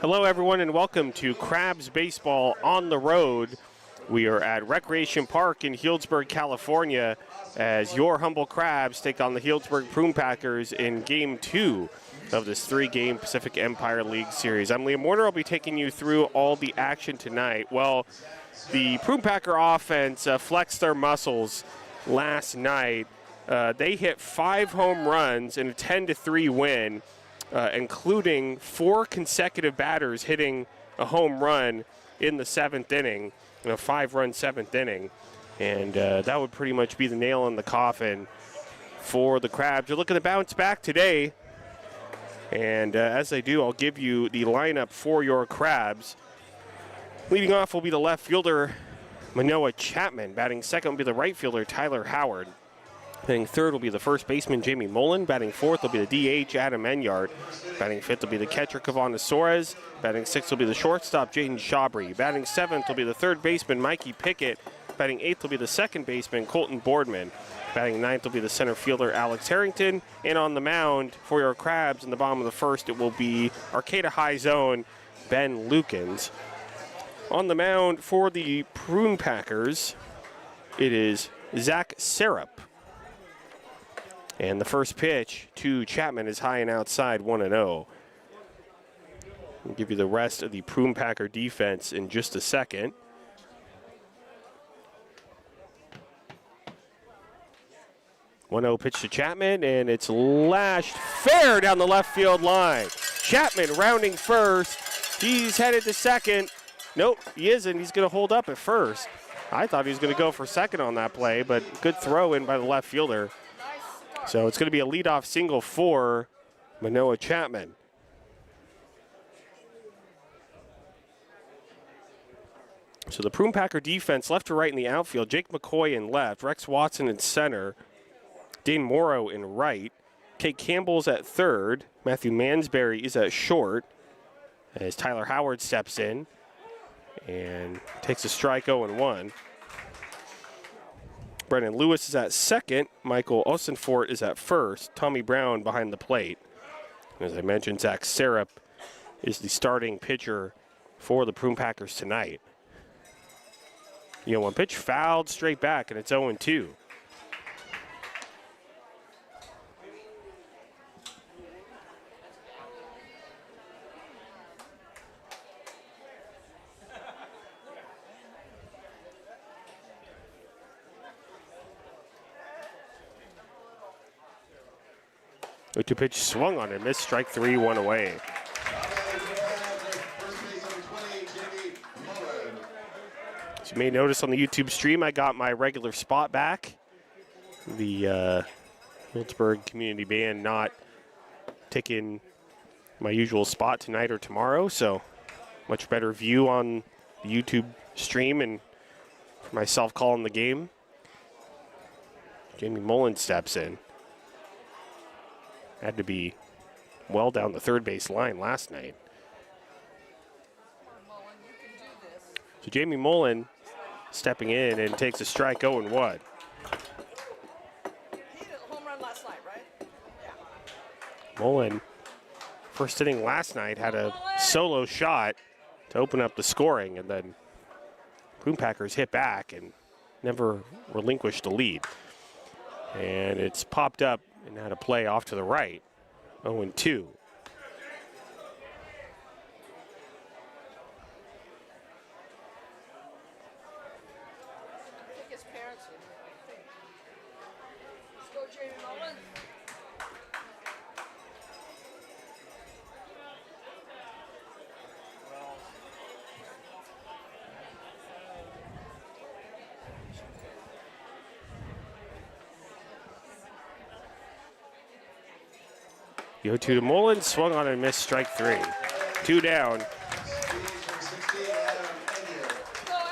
Hello, everyone, and welcome to Crabs Baseball on the Road. We are at Recreation Park in Healdsburg, California, as your humble Crabs take on the Healdsburg Prune Packers in Game 2 of this 3-game Pacific Empire League Series. I'm Liam Warner. I'll be taking you through all the action tonight. Well, the Prune Packer offense flexed their muscles last night. They hit 5 home runs in a 10-3 win, including 4 consecutive batters hitting a home run in the 7th inning, in a 5-run 7th inning. And that would pretty much be the nail in the coffin for the Crabs. You're looking to bounce back today. And as I do, I'll give you the lineup for your Crabs. Leading off will be the left fielder, Manoah Chapman. Batting second will be the right fielder, Tyler Howard. Batting third will be the first baseman, Jamie Mullen. Batting fourth will be the DH, Adam Enyart. Batting fifth will be the catcher, Kavon Suarez. Batting sixth will be the shortstop, Jaden Shabry. Batting seventh will be the third baseman, Mikey Pickett. Batting eighth will be the second baseman, Colton Boardman. Batting ninth will be the center fielder, Alex Harrington. And on the mound for your Crabs in the bottom of the first, it will be Arcata High Zone, Ben Lukens. On the mound for the Prune Packers, it is Zach Sarup. And the first pitch to Chapman is high and outside, 1-0. I'll give you the rest of the Prune Packer defense in just a second. One-0 pitch to Chapman, and it's lashed fair down the left field line. Chapman rounding first. He's headed to second. Nope, he isn't. He's going to hold up at first. I thought he was going to go for second on that play, but good throw in by the left fielder. So it's going to be a leadoff single for Manoah Chapman. So the Prune Packer defense, left to right in the outfield, Jake McCoy in left, Rex Watson in center, Dane Morrow in right, Kate Campbell's at third, Matthew Mansberry is at short, as Tyler Howard steps in and takes a strike 0-1. Brennan Lewis is at second. Michael Osenfort is at first. Tommy Brown behind the plate. As I mentioned, Zach Sarup is the starting pitcher for the Prune Packers tonight. 1 pitch fouled straight back, and it's 0-2. The 2-pitch swung on and missed, strike 3, 1 away. As you may notice on the YouTube stream, I got my regular spot back. The Healdsburg Community Band not taking my usual spot tonight or tomorrow, so much better view on the YouTube stream and for myself calling the game. Jamie Mullen steps in. Had to be well down the third base line last night. So Jamie Mullen stepping in and takes a strike 0-1. He hit a home run last night, right? Yeah. Mullen, first inning last night, had a solo shot to open up the scoring, and then Prune Packers hit back and never relinquished the lead. And it's popped up and had a play off to the right, 0-2. His parents would think. Let's go, Jamie Mullen. The 0-2 to Mullen, swung on and missed, strike 3. 2 down.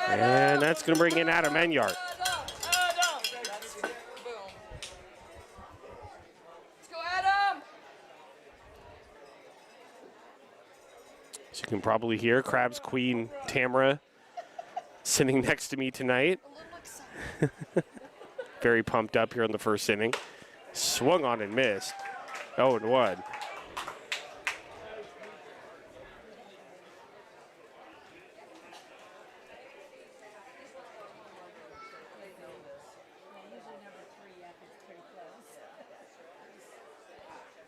And that's going to bring in Adam Enyart. As you can probably hear, Crabs Queen Tamara sitting next to me tonight. Very pumped up here in the first inning. Swung on and missed. 0-1.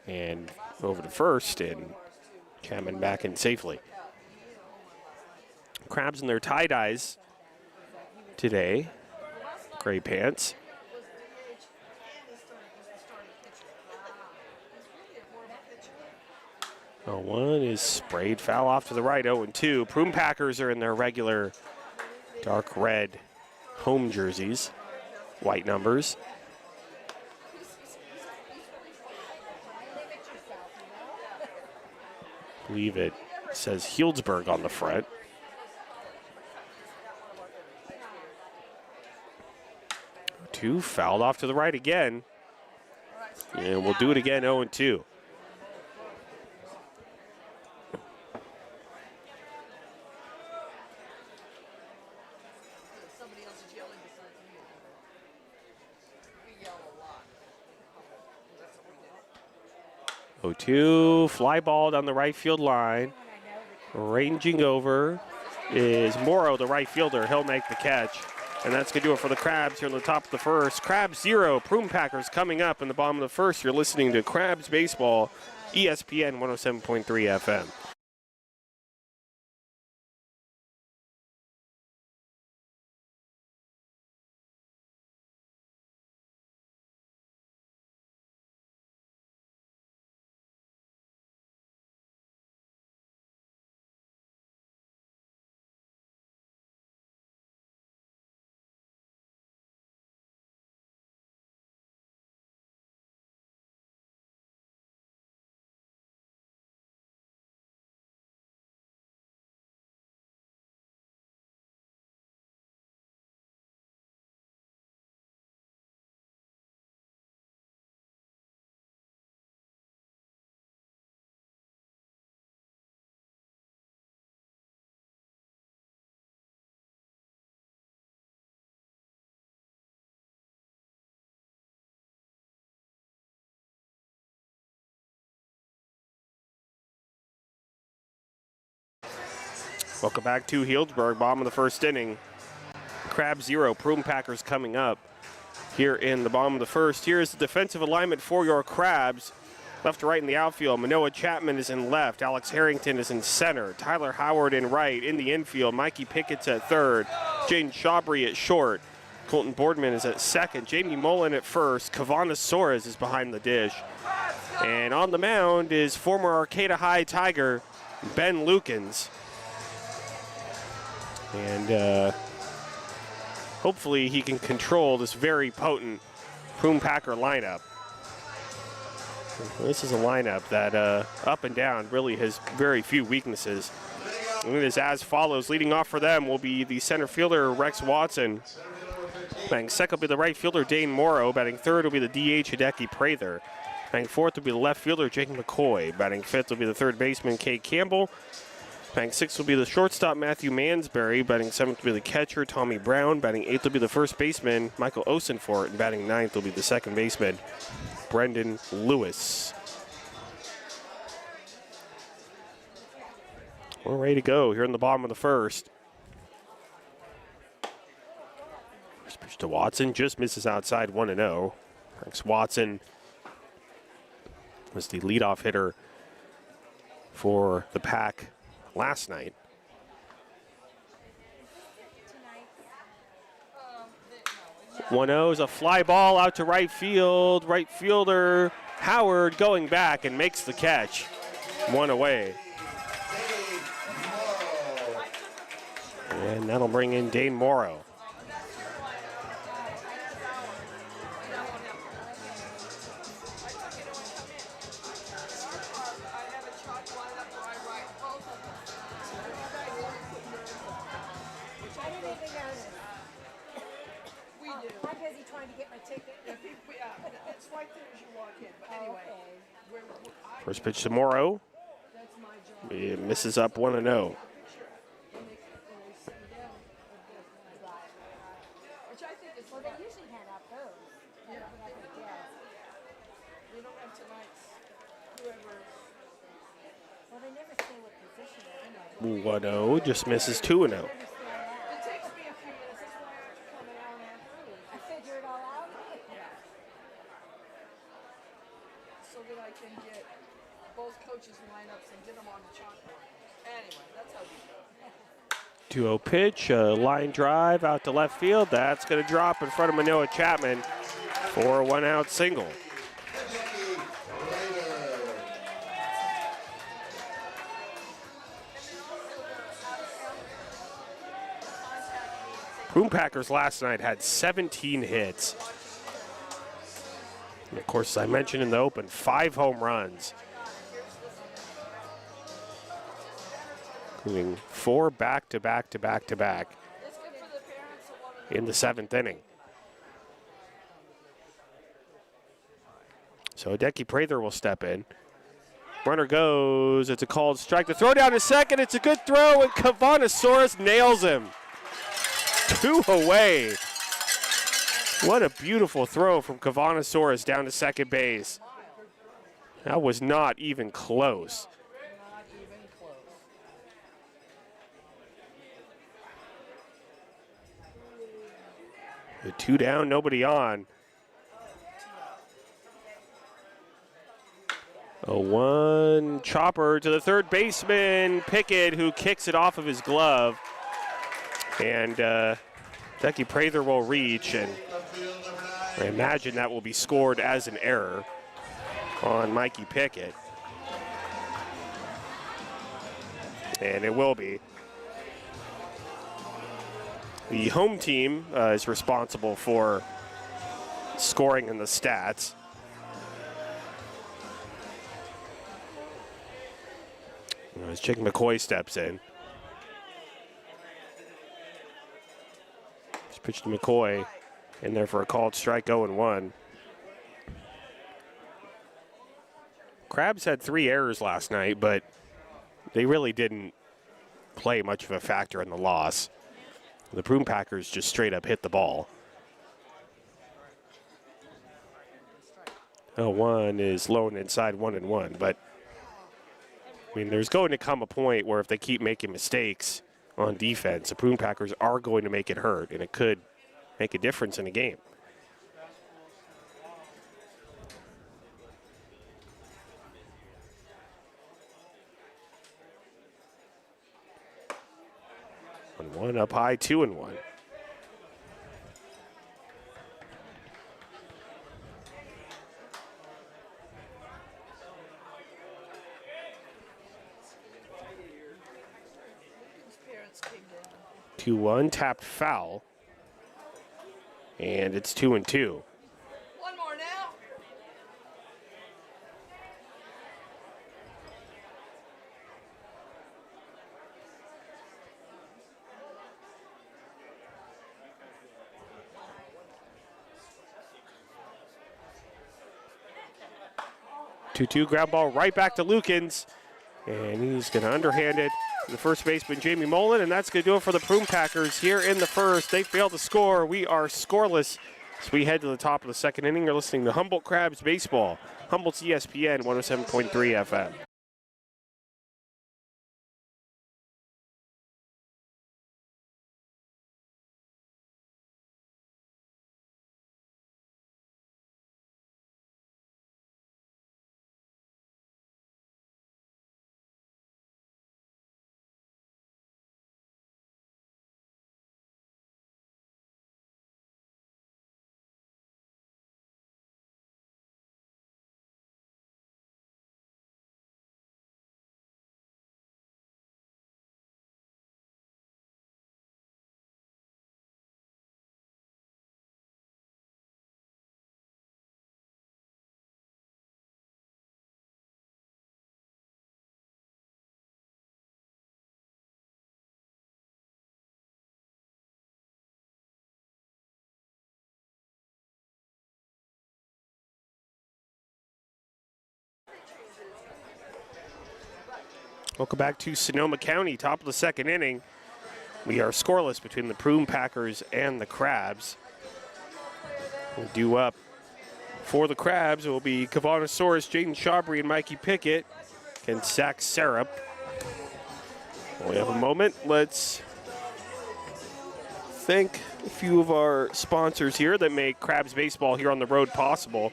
And over to first, and coming back in safely. Crabs in their tie-dyes today. Gray pants. 0-1 is sprayed foul off to the right. 0-2. Prune Packers are in their regular dark red home jerseys, white numbers. I believe it says Healdsburg on the front. Two fouled off to the right again. And we'll do it again, 0-2. Fly ball down the right field line. Ranging over is Morrow, the right fielder. He'll make the catch. And that's going to do it for the Crabs here on the top of the first. Crabs 0, Prune Packers coming up in the bottom of the first. You're listening to Crabs Baseball, ESPN 107.3 FM. Welcome back to Healdsburg, bottom of the first inning. Crabs 0, Prune Packers coming up here in the bottom of the first. Here's the defensive alignment for your Crabs. Left to right in the outfield, Manoah Chapman is in left. Alex Harrington is in center. Tyler Howard in right. In the infield, Mikey Pickett's at third. Jaden Shabry at short. Colton Boardman is at second. Jamie Mullen at first. Kavana Soares is behind the dish. And on the mound is former Arcata High Tiger, Ben Lukens. And hopefully he can control this very potent Prune Packer lineup. This is a lineup that up and down really has very few weaknesses. And it is as follows. Leading off for them will be the center fielder, Rex Watson. Batting second will be the right fielder, Dane Morrow. Batting third will be the DH, Hideki Prather. Batting fourth will be the left fielder, Jake McCoy. Batting fifth will be the third baseman, Kay Campbell. Batting sixth will be the shortstop, Matthew Mansberry. Batting seventh will be the catcher, Tommy Brown. Batting eighth will be the first baseman, Michael Osenfort. And batting ninth will be the second baseman, Brendan Lewis. We're ready to go here in the bottom of the first. First pitch to Watson, just misses outside, 1-0. Rex Watson was the leadoff hitter for the Pack last night. 1-0 is a fly ball out to right field. Right fielder Howard going back and makes the catch. One away. And that'll bring in Dane Morrow. First pitch to Morrow. It misses up 1-0. Well, they usually hand out those. Yeah. They don't have tonight's whoever. Well, they never say what position they're in. 1-0, just misses 2-0. It takes me a few minutes. That's why I have to come an hour and a half early. I figure it all out. Yeah. So so that I can get both coaches' lineups and get them on the chalkboard. Anyway, that's how we do it. 2-0 pitch, a line drive out to left field. That's going to drop in front of Manoah Chapman for a 1-out single. Prune Packers last night had 17 hits. And of course, as I mentioned in the open, 5 home runs, including 4 back-to-back in the 7th inning. So Hideki Prather will step in. Runner goes. It's a called strike. The throw down to second. It's a good throw, and Kavanasaurus nails him. 2 away. What a beautiful throw from Kavanasaurus down to second base. That was not even close. Not even close. The 2 down, nobody on. A 1 chopper to the third baseman, Pickett, who kicks it off of his glove. And Hideki Prather will reach, and I imagine that will be scored as an error on Mikey Pickett. And it will be. The home team is responsible for scoring in the stats. As Chick McCoy steps in. Just pitch to McCoy in there for a called strike, 0-1. Crabs had 3 errors last night, but they really didn't play much of a factor in the loss. The Prune Packers just straight up hit the ball. 0-1 is low and inside 1-1, but I mean, there's going to come a point where if they keep making mistakes on defense, the Prune Packers are going to make it hurt, and it could make a difference in a game. And 1 up high, 2-1. Parents came down. 2-1, tapped foul. And it's 2-2. One more now. Two ground ball right back to Lukens. And he's going to underhand it to the first baseman, Jamie Mullen, and that's going to do it for the Prune Packers here in the first. They failed to score. We are scoreless as we head to the top of the second inning. You're listening to Humboldt Crabs Baseball, Humboldt's ESPN 107.3 FM. Welcome back to Sonoma County, top of the second inning. We are scoreless between the Prune Packers and the Crabs. We'll do up for the Crabs. It will be Kavanasaurus, Jaden Shabry, and Mikey Pickett against Zach Sarup. We have a moment. Let's thank a few of our sponsors here that make Crabs baseball here on the road possible.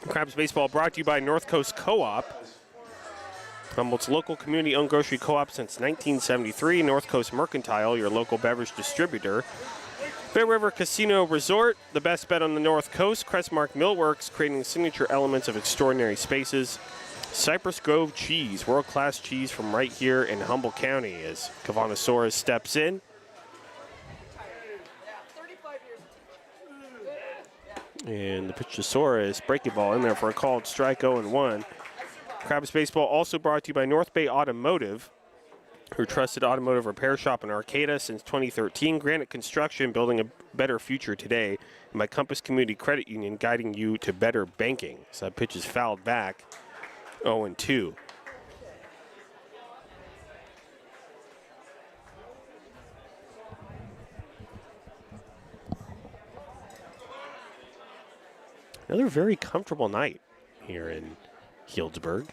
Crabs Baseball brought to you by North Coast Co-op. Humboldt's local community-owned grocery co-op since 1973. North Coast Mercantile, your local beverage distributor. Fair River Casino Resort, the best bet on the North Coast. Crestmark Millworks, creating signature elements of extraordinary spaces. Cypress Grove Cheese, world-class cheese from right here in Humboldt County as Cavanosaurus steps in. And the pitch to Soros, breaking ball in there for a called strike, 0-1. Crabs Baseball also brought to you by North Bay Automotive, your trusted automotive repair shop in Arcata since 2013. Granite Construction, building a better future today. And by Compass Community Credit Union, guiding you to better banking. So that pitch is fouled back, 0-2. Another very comfortable night here in Healdsburg.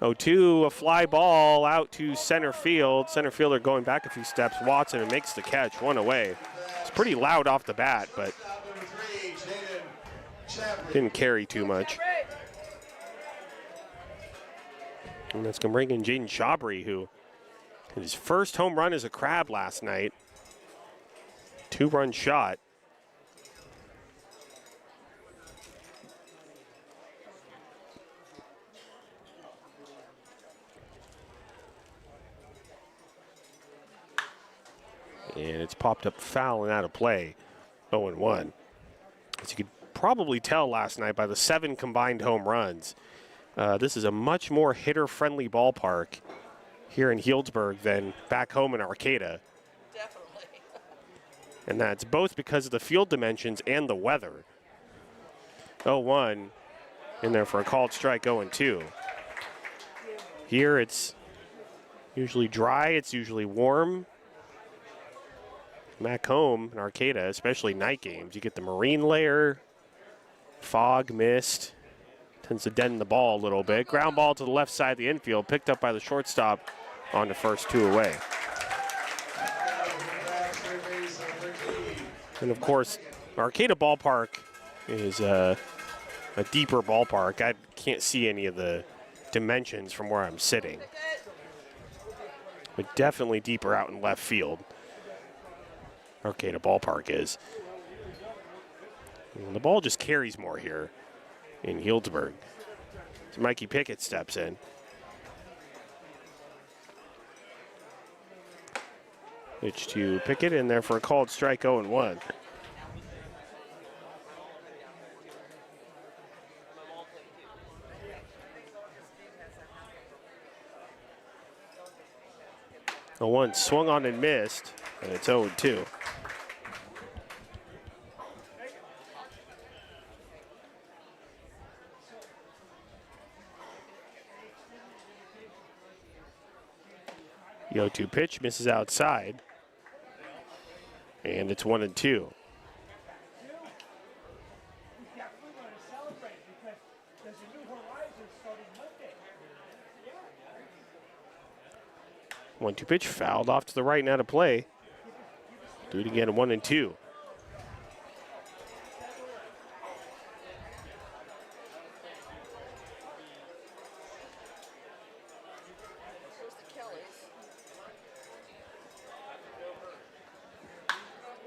0-2, a fly ball out to center field. Center fielder going back a few steps. Watson makes the catch, one away. It's pretty loud off the bat, but didn't carry too much. And that's going to bring in Jaden Chabry, who hit his first home run as a Crab last night. 2-run shot. And it's popped up foul and out of play, 0-1. As you could probably tell last night by the 7 combined home runs, this is a much more hitter-friendly ballpark here in Healdsburg than back home in Arcata. Definitely. And that's both because of the field dimensions and the weather. 0-1 in there for a called strike, 0-2. Here it's usually dry, it's usually warm. Back home in Arcata, especially night games, you get the marine layer, fog, mist, tends to deaden the ball a little bit. Ground ball to the left side of the infield, picked up by the shortstop on the first 2 away. And of course, Arcata Ballpark is a deeper ballpark. I can't see any of the dimensions from where I'm sitting, but definitely deeper out in left field. Arcata Ballpark is. And the ball just carries more here in Healdsburg. So Mikey Pickett steps in. Pitch to Pickett in there for a called strike, 0-1. The 1 swung on and missed, and it's 0-2. The 0-2 pitch misses outside, and it's 1-2. One-two pitch fouled off to the right and out of play. Do it again, 1-2.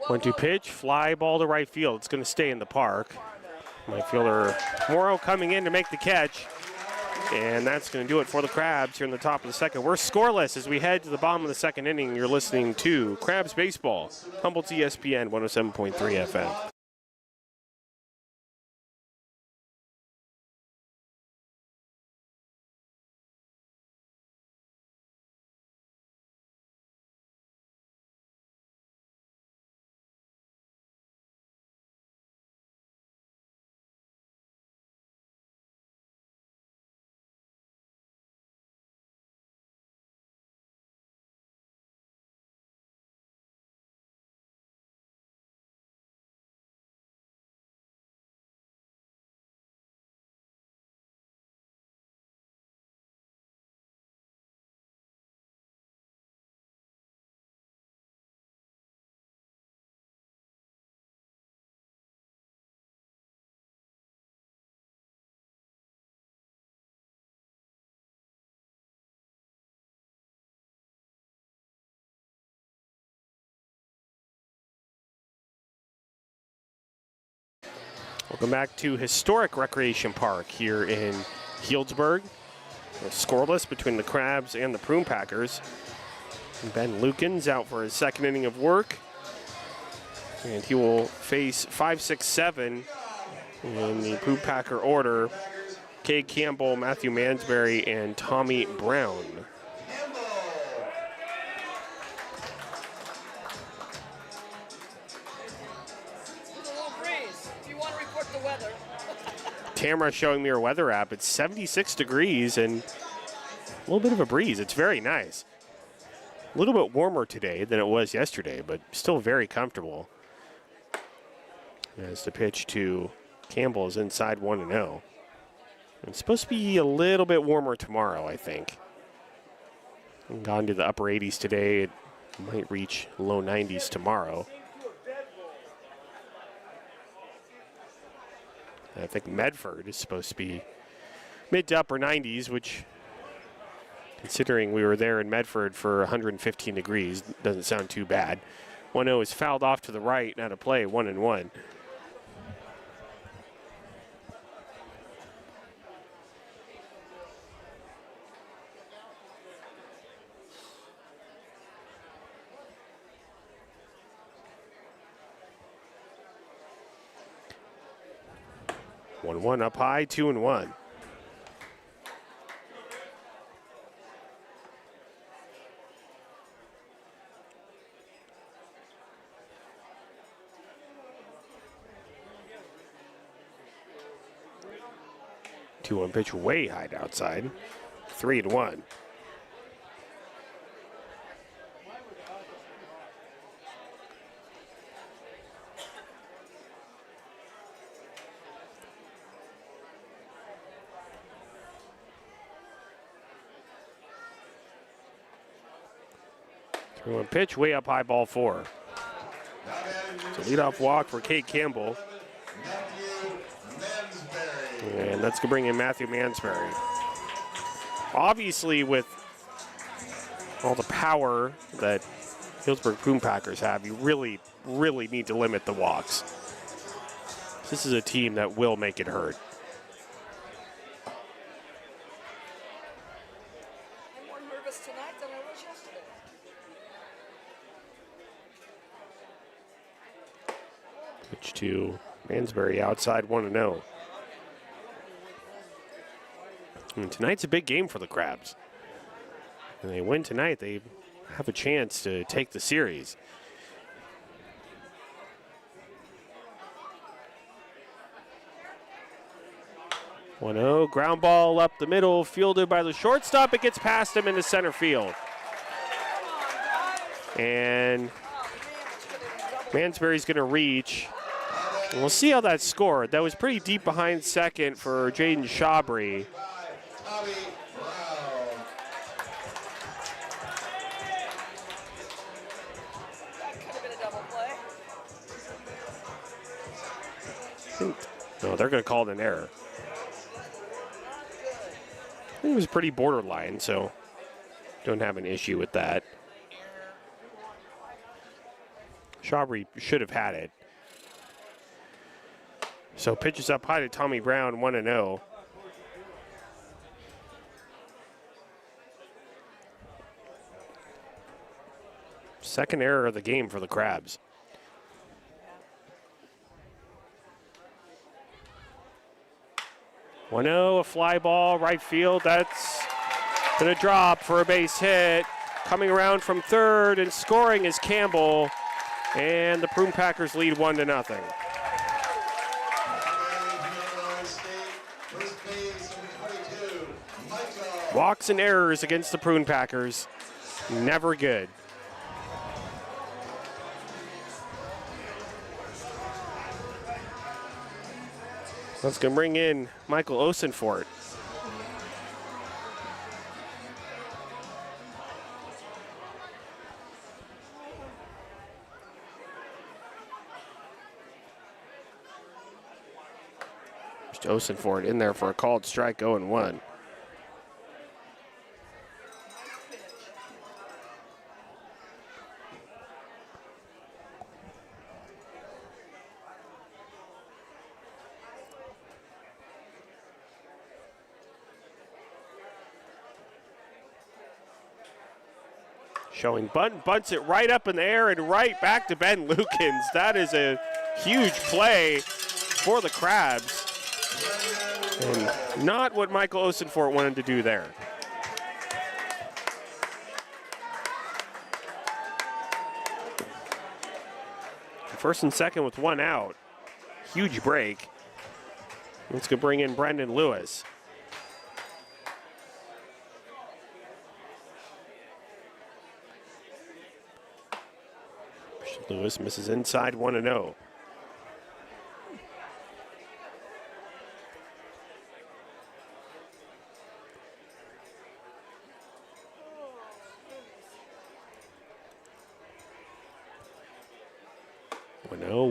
One-two pitch, fly ball to right field. It's going to stay in the park. Right fielder Morrow coming in to make the catch. And that's going to do it for the Crabs here in the top of the second. We're scoreless as we head to the bottom of the second inning. You're listening to Crabs Baseball, Humboldt's ESPN 107.3 FM. Welcome back to historic Recreation Park here in Healdsburg. Scoreless between the Crabs and the Prune Packers. Ben Lukens out for his second inning of work. And he will face 5, 6, 7 in the Prune Packer order. Cade Campbell, Matthew Mansberry, and Tommy Brown. Tamara showing me her weather app. It's 76 degrees and a little bit of a breeze. It's very nice. A little bit warmer today than it was yesterday, but still very comfortable. As the pitch to Campbell is inside 1-0. It's supposed to be a little bit warmer tomorrow, I think. Gone to the upper 80s today. It might reach low 90s tomorrow. I think Medford is supposed to be mid to upper 90s, which, considering we were there in Medford for 115 degrees, doesn't sound too bad. 1-0 is fouled off to the right, and out of play, 1-1. One up high, 2-1. Two-one pitch way high outside. 3-1. One pitch, way up high, ball 4. So leadoff walk for Cade Campbell. And that's going to bring in Matthew Mansberry. Obviously, with all the power that Healdsburg Prune Packers have, you really, really need to limit the walks. This is a team that will make it hurt. I'm more nervous tonight than I was yesterday. Pitch to Mansberry outside 1-0. And tonight's a big game for the Crabs. And they win tonight, they have a chance to take the series. One-0, ground ball up the middle, fielded by the shortstop. It gets past him into center field. And Mansberry's going to reach. And we'll see how that's scored. That was pretty deep behind second for Jaden Shabry. No, they're going to call it an error. I think it was pretty borderline, so don't have an issue with that. Shabry should have had it. So pitches up high to Tommy Brown, 1-0. Second error of the game for the Crabs. A fly ball, right field. That's going to drop for a base hit. Coming around from third and scoring is Campbell. And the Prune Packers lead 1-0. Walks and errors against the Prune Packers. Never good. That's going to bring in Michael Osenfort. Osenfort in there for a called strike, 0-1. Showing bunts it right up in the air and right back to Ben Lukens. That is a huge play for the Crabs. And not what Michael Osenfort wanted to do there. First and second with one out. Huge break. Let's go bring in Brendan Lewis. Lewis misses inside 1-0.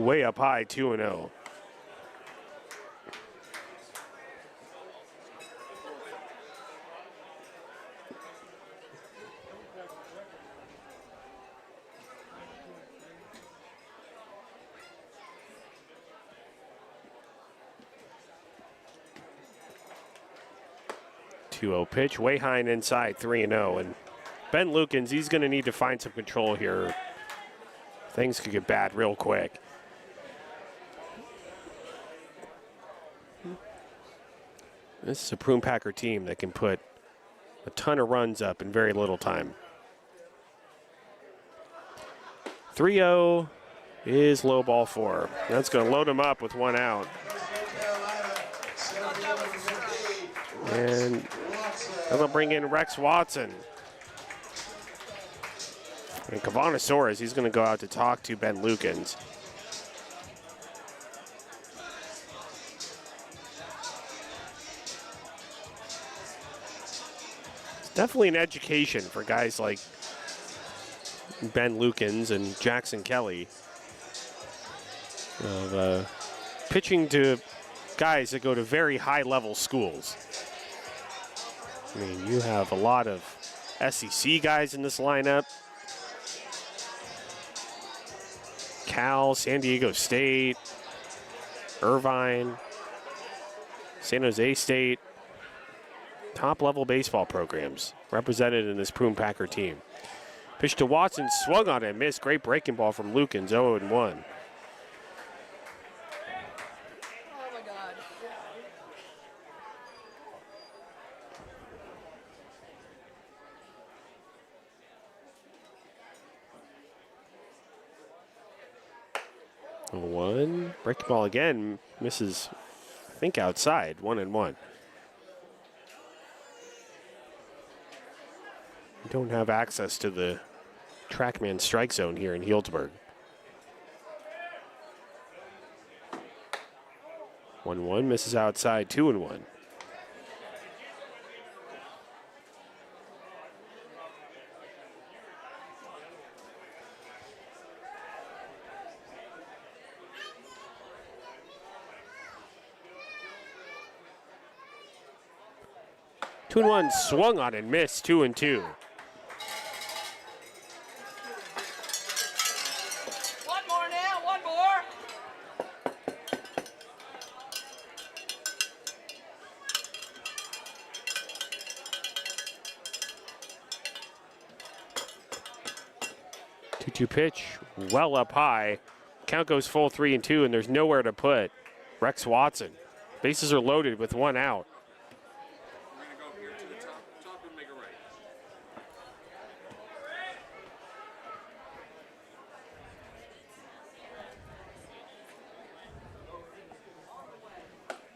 Way up high, 2-0. Pitch, way high and inside, 3-0. And Ben Lukens, he's going to need to find some control here. Things could get bad real quick. This is a Prune Packer team that can put a ton of runs up in very little time. 3-0 is low ball 4. That's going to load him up with one out. And they'll bring in Rex Watson. And Cavanasaurus, he's going to go out to talk to Ben Lukens. It's definitely an education for guys like Ben Lukens and Jackson Kelly of pitching to guys that go to very high-level schools. I mean, you have a lot of SEC guys in this lineup. Cal, San Diego State, Irvine, San Jose State. Top-level baseball programs represented in this Prune Packer team. Pitch to Watson, swung on it, missed. Great breaking ball from Lukens, 0-1. One breaking ball again, misses, I think, outside, 1-1. We don't have access to the TrackMan strike zone here in Healdsburg. 1-1, misses outside, 2-1. Two and one, swung on and missed, 2-2. One more now, one more. Two pitch, well up high. Count goes full 3-2, and there's nowhere to put Rex Watson. Bases are loaded with one out.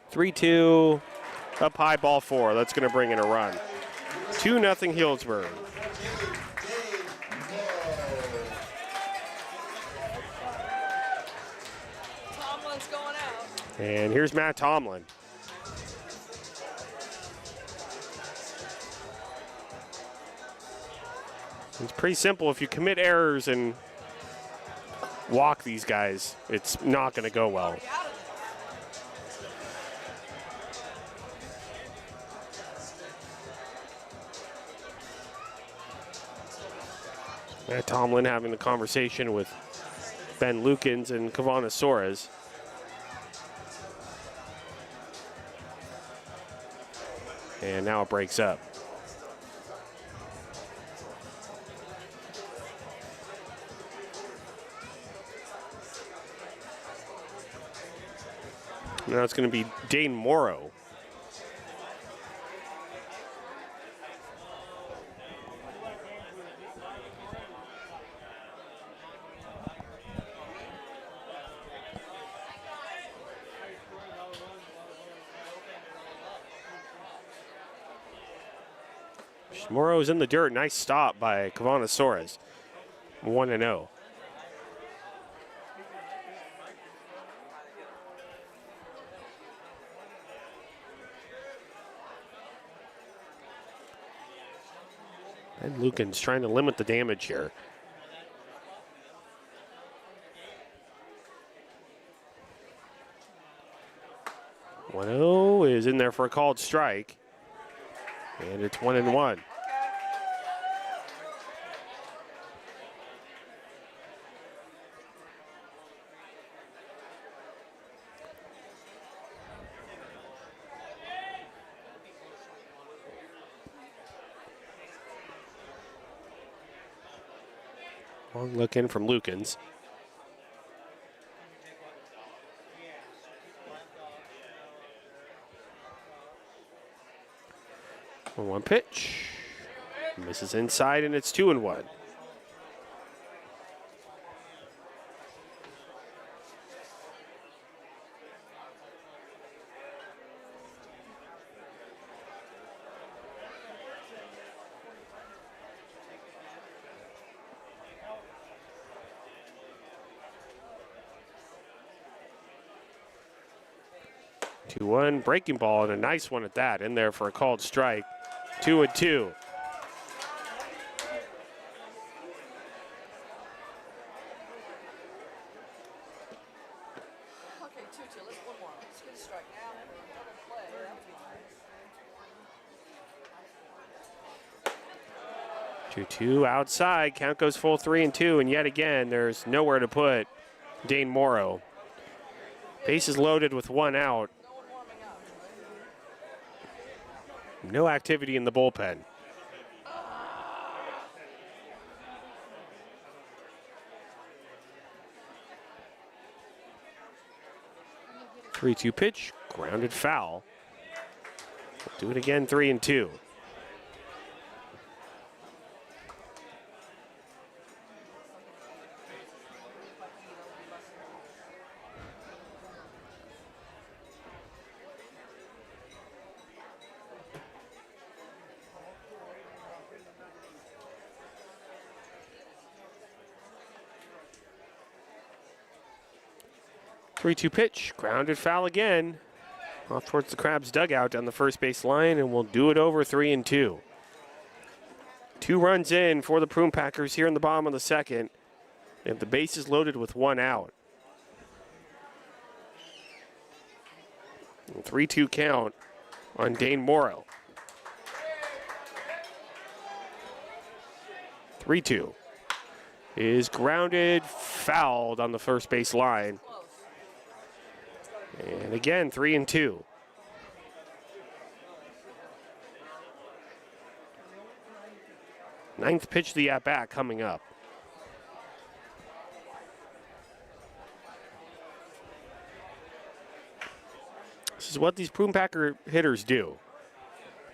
3-2, up high, ball 4. That's going to bring in a run. 2-0 Healdsburg. Tomlin's going out. And here's Matt Tomlin. It's pretty simple. If you commit errors and walk these guys, it's not going to go well. Matt Tomlin having the conversation with Ben Lukens and Cavanasaurus. And now it breaks up. Now it's going to be Dane Morrow. Morrow's in the dirt. Nice stop by Cavanasaurus. 1-0. And Lucan's trying to limit the damage here. One-0 is in there for a called strike. And it's 1-1. 1 look in from Lukens. One pitch. Misses inside, and it's 2-1. Two-one breaking ball, and a nice one at that. In there for a called strike. 2-2. Okay, 2-2. Let's one more. Let's get a strike now. Double play. That's fine. 2-2 outside. Count goes full 3-2, and yet again, there's nowhere to put Dane Morrow. Bases loaded with 1 out. No one warming up. No activity in the bullpen. Three-two pitch, grounded foul. Do it again, 3-2. Three-two pitch, grounded foul again. Off towards the Crabs dugout down the first base line, and we'll do it over 3-2. 2 runs in for the Prune Packers here in the bottom of the second. They have the bases loaded with 1 out. 3-2 count on Dane Morrow. 3-2 is grounded, fouled on the first base line. And again, 3-2. Ninth pitch of the at-bat coming up. This is what these Prune Packer hitters do.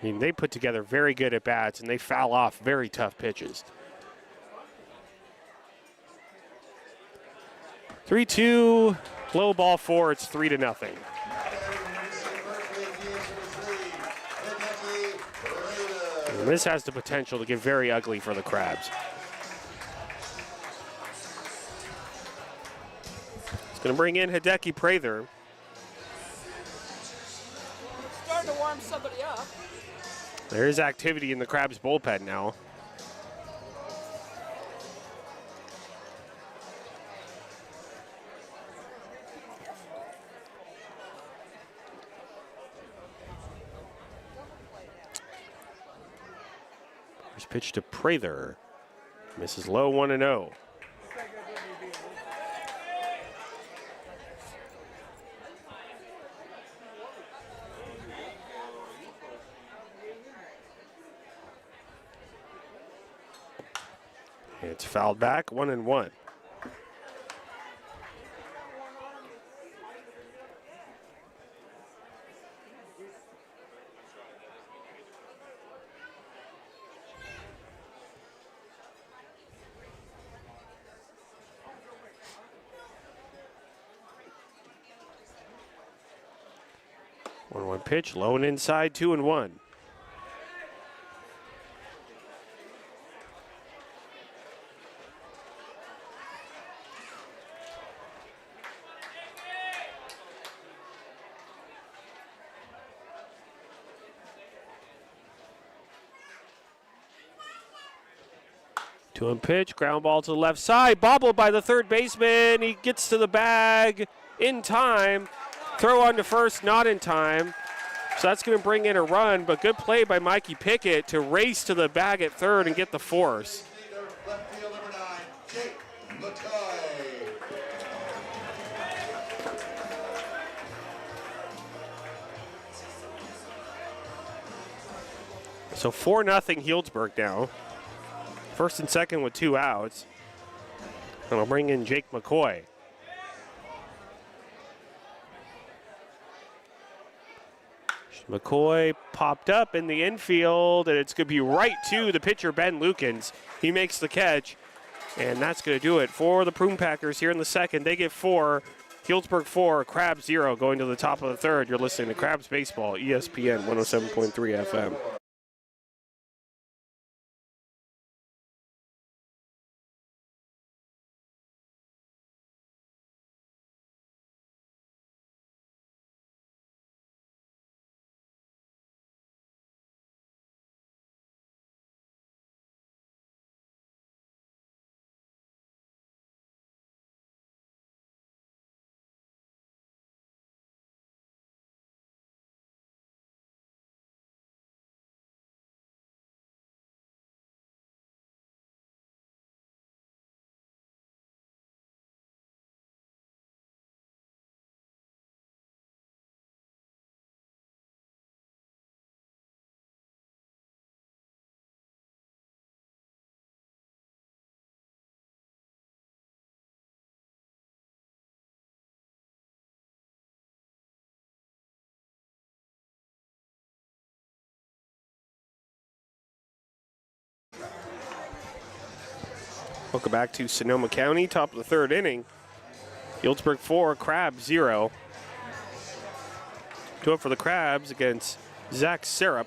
I mean, they put together very good at-bats, and they foul off very tough pitches. 3-2, low ball 4, it's 3-0. And this has the potential to get very ugly for the Crabs. It's going to bring in Hideki Prather. Starting to warm somebody up. There is activity in the Crabs bullpen now. First pitch to Prather. Misses low, 1-0. It's fouled back, 1-1. 1-1 pitch, low and inside, 2-1. Two-one pitch, ground ball to the left side, bobbled by the third baseman. He gets to the bag in time. Throw on to first, not in time. So that's going to bring in a run, but good play by Mikey Pickett to race to the bag at third and get the force. So 4-0 Healdsburg now. First and second with 2 outs. And I'll bring in Jake McCoy. McCoy popped up in the infield, and it's going to be right to the pitcher, Ben Lukens. He makes the catch, and that's going to do it for the Prune Packers here in the second. They get 4, Healdsburg 4, Crabs 0 going to the top of the third. You're listening to Crabs Baseball, ESPN 107.3 FM. Welcome back to Sonoma County, top of the third inning. Healdsburg 4, Crabs 0. 2 up for the Crabs against Zach Sarup.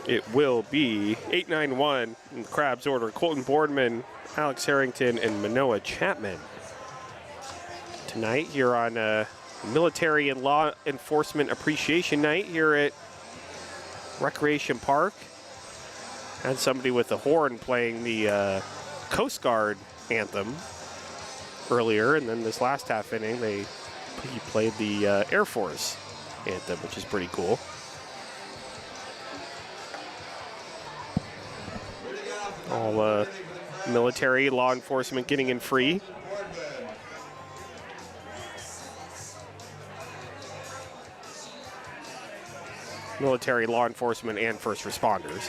It will be 8-9-1 in the Crabs order. Colton Boardman, Alex Harrington, and Manoa Chapman. Tonight here on Military and Law Enforcement Appreciation Night here at Recreation Park. Had somebody with a horn playing the Coast Guard anthem earlier, and then this last half inning he played the Air Force anthem, which is pretty cool. All military law enforcement getting in free. Military, law enforcement, and first responders.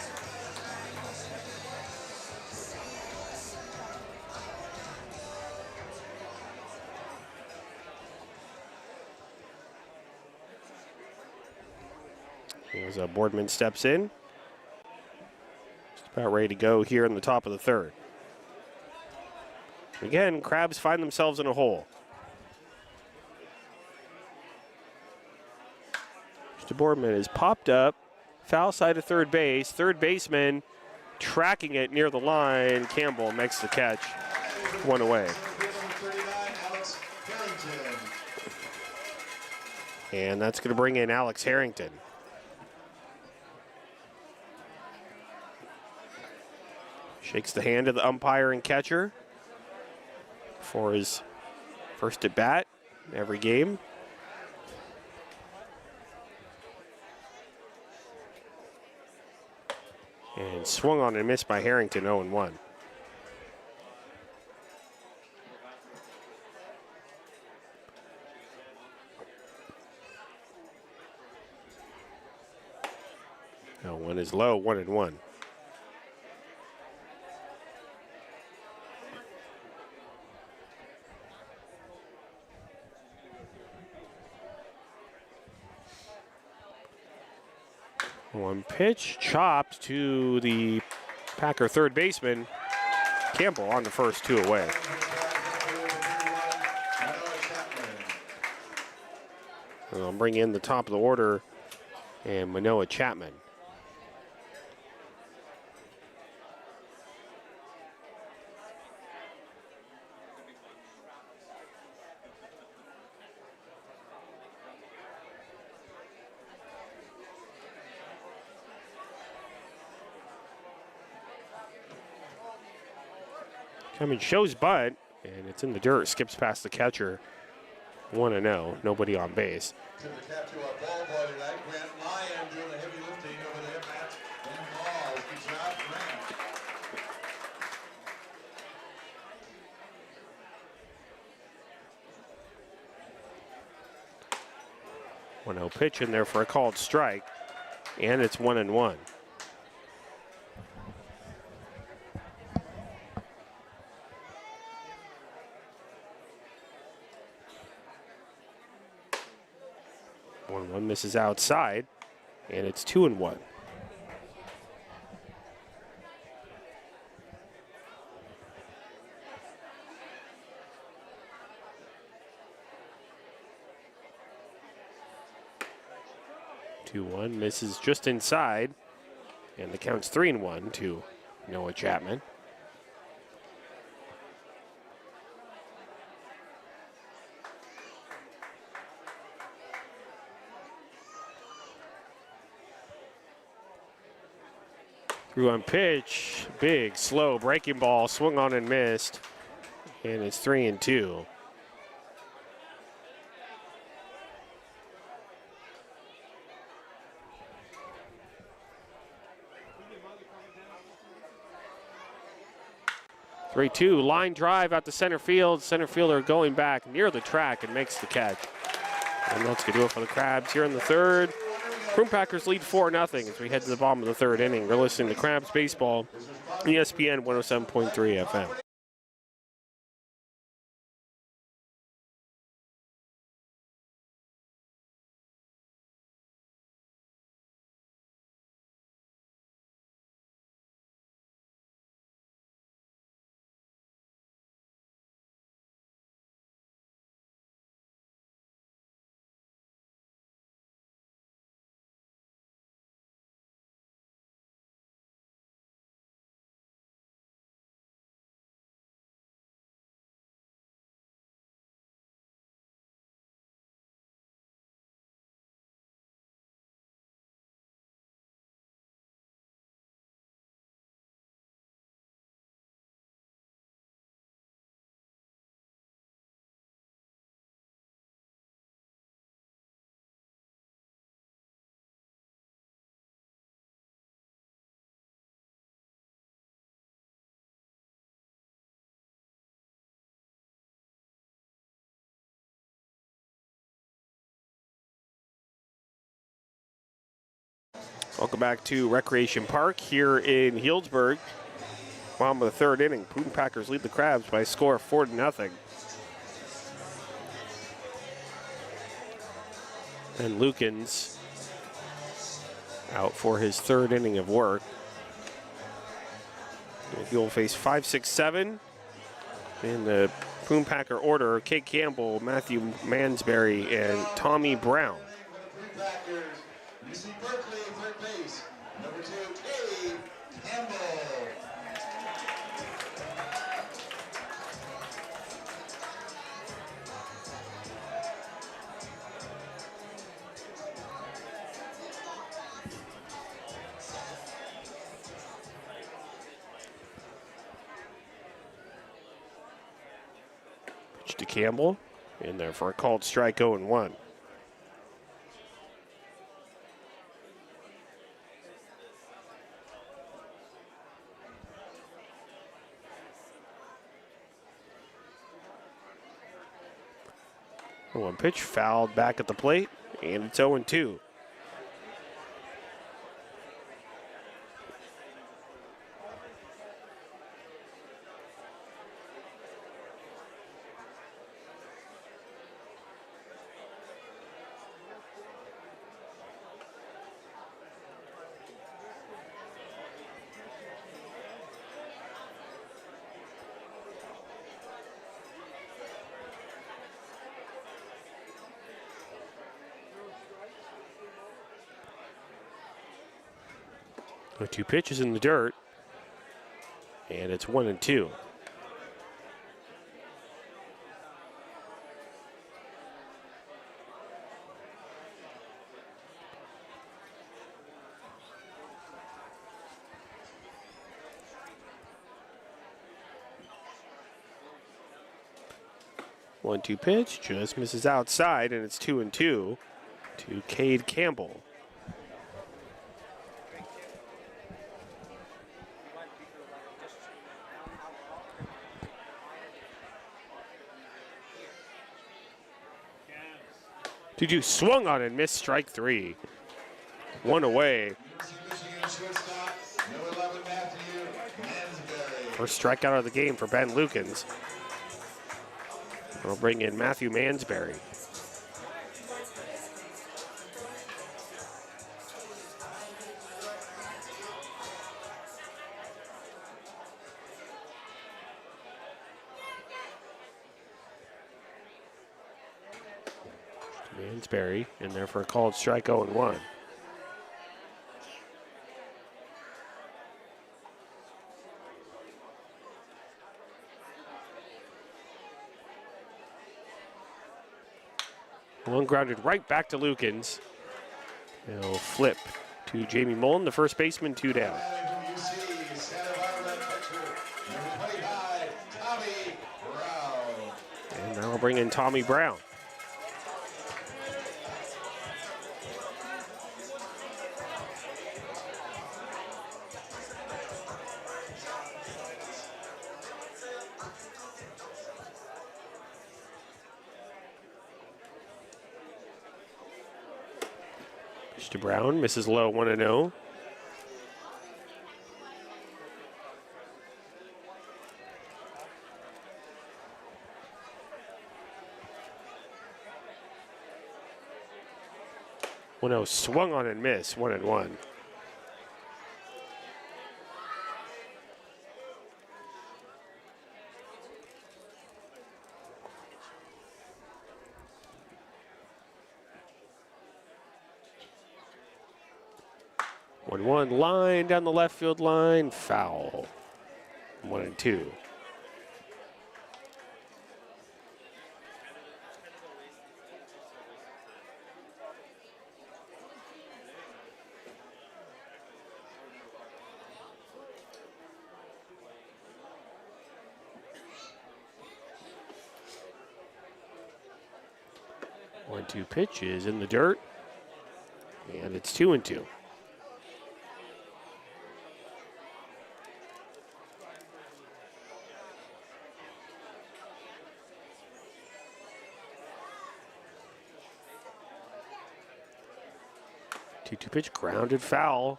As Boardman steps in. Just about ready to go here in the top of the third. Again, Crabs find themselves in a hole. Mr. Boardman is popped up. Foul side of third base. Third baseman tracking it near the line. Campbell makes the catch. 1 away. And that's going to bring in Alex Harrington. Shakes the hand of the umpire and catcher for his first at bat every game. And swung on and missed by Harrington, 0-1. Now 1 is low, 1-1. One pitch, chopped to the Packer third baseman. Campbell on the first, 2 away. And I'll bring in the top of the order and Manoa Chapman. Coming, shows butt, and it's in the dirt. Skips past the catcher. 1-0, nobody on base. To the cap to our ball boy tonight, Grant Lyon doing the heavy lifting over there, Matt. And balls, good job, Grant. 1-0 pitch in there for a called strike, and it's 1-1. One misses outside, and it's 2-1. Misses just inside, and the count's 3-1 to Noah Chapman. Threw on pitch, big, slow breaking ball, swung on and missed, and it's 3-2. Line drive out to center field. Center fielder going back near the track and makes the catch. And that's going to do it for the Crabs here in the third. Prune Packers lead 4-0 as we head to the bottom of the third inning. You're listening to Crabs Baseball, ESPN 107.3 FM. Welcome back to Recreation Park here in Healdsburg. Bottom of the third inning. Prune Packers lead the Crabs by a score of 4-0. And Lukens out for his third inning of work. He will face 5, 6, 7 in the Prune Packer order. Kate Campbell, Matthew Mansberry, and Tommy Brown. You see Berkeley, third base. Number 2, Dave Campbell. Pitch to Campbell. In there for a called strike, 0-1. One pitch fouled back at the plate, and it's 0-2. The 2 pitches in the dirt. And it's 1-2. One-two pitch, just misses outside, and it's 2-2 to Cade Campbell. Juju swung on and missed strike 3. 1 away. First strikeout of the game for Ben Lukens. We'll bring in Matthew Mansberry. Mansberry in there for a called strike 0-1. One grounded right back to Lukens. He'll flip to Jamie Mullen, the first baseman, 2 down. And now we'll bring in Tommy Brown. To Brown, misses low, 1-0. Swung on and missed, 1-1. One line down the left field line, foul. 1-2. One-two pitch is in the dirt, and it's 2-2. Two pitch grounded foul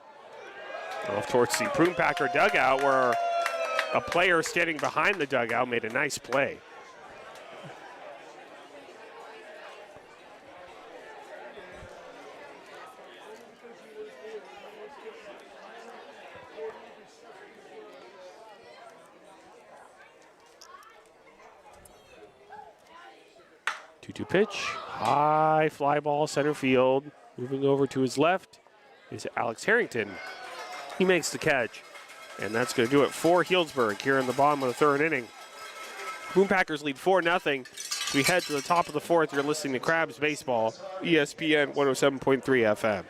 off towards the Prune Packer dugout, where a player standing behind the dugout made a nice play. Two pitch, high fly ball center field. Moving over to his left is Alex Harrington. He makes the catch, and that's going to do it for Healdsburg here in the bottom of the 3rd inning. Prune Packers lead 4-0. We head to the top of the 4th. You're listening to Crabs Baseball, ESPN 107.3 FM.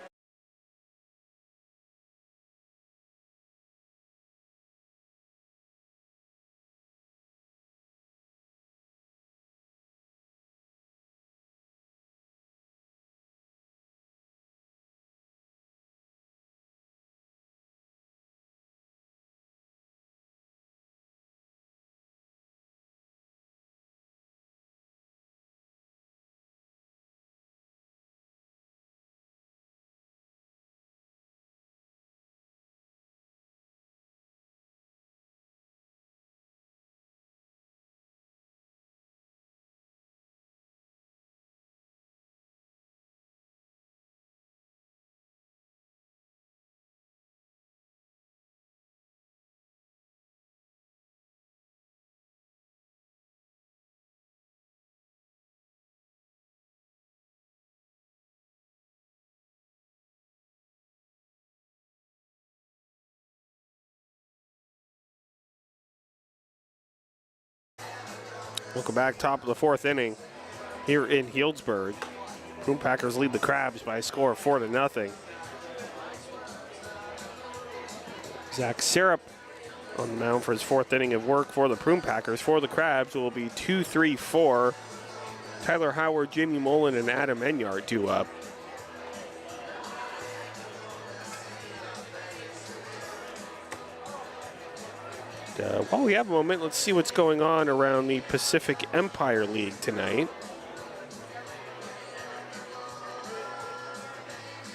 Welcome back, top of the 4th inning here in Healdsburg. Prune Packers lead the Crabs by a score of 4-0. Zach Syrup on the mound for his 4th inning of work for the Prune Packers. For the Crabs, it will be 2-3-4. Tyler Howard, Jamie Mullen, and Adam Enyart due up. While we have a moment, let's see what's going on around the Pacific Empire League tonight.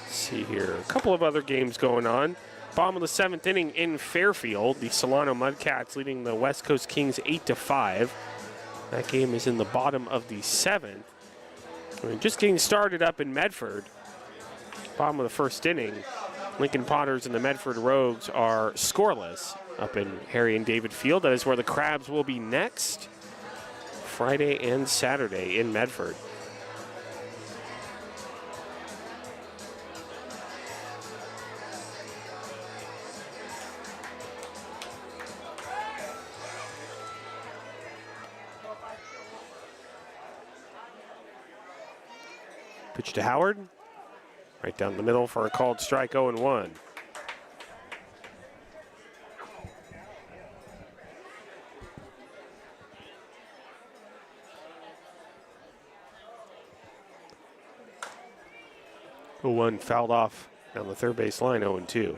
Let's see here, a couple of other games going on. Bottom of the 7th inning in Fairfield, the Solano Mudcats leading the West Coast Kings 8-5. That game is in the bottom of the 7th. We're just getting started up in Medford. Bottom of the 1st inning, Lincoln Potters and the Medford Rogues are scoreless up in Harry and David Field. That is where the Crabs will be next, Friday and Saturday in Medford. Pitch to Howard. Right down the middle for a called strike, 0-1. One fouled off down the third base line, 0-2.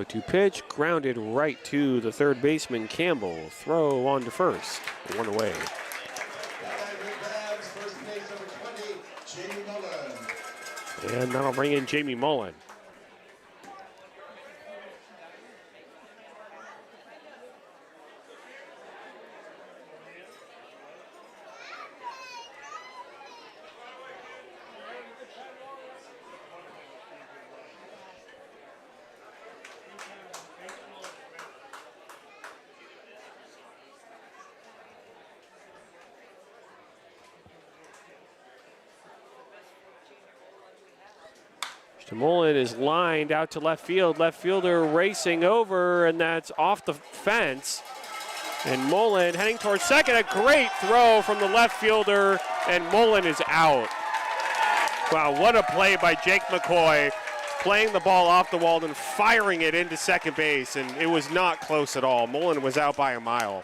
To pitch, grounded right to the third baseman, Campbell. Throw on to first, 1 away. And that'll bring in Jamie Mullen. Mullen is lined out to left field. Left fielder racing over, and that's off the fence. And Mullen heading towards second. A great throw from the left fielder, and Mullen is out. Wow, what a play by Jake McCoy, playing the ball off the wall and firing it into second base, and it was not close at all. Mullen was out by a mile.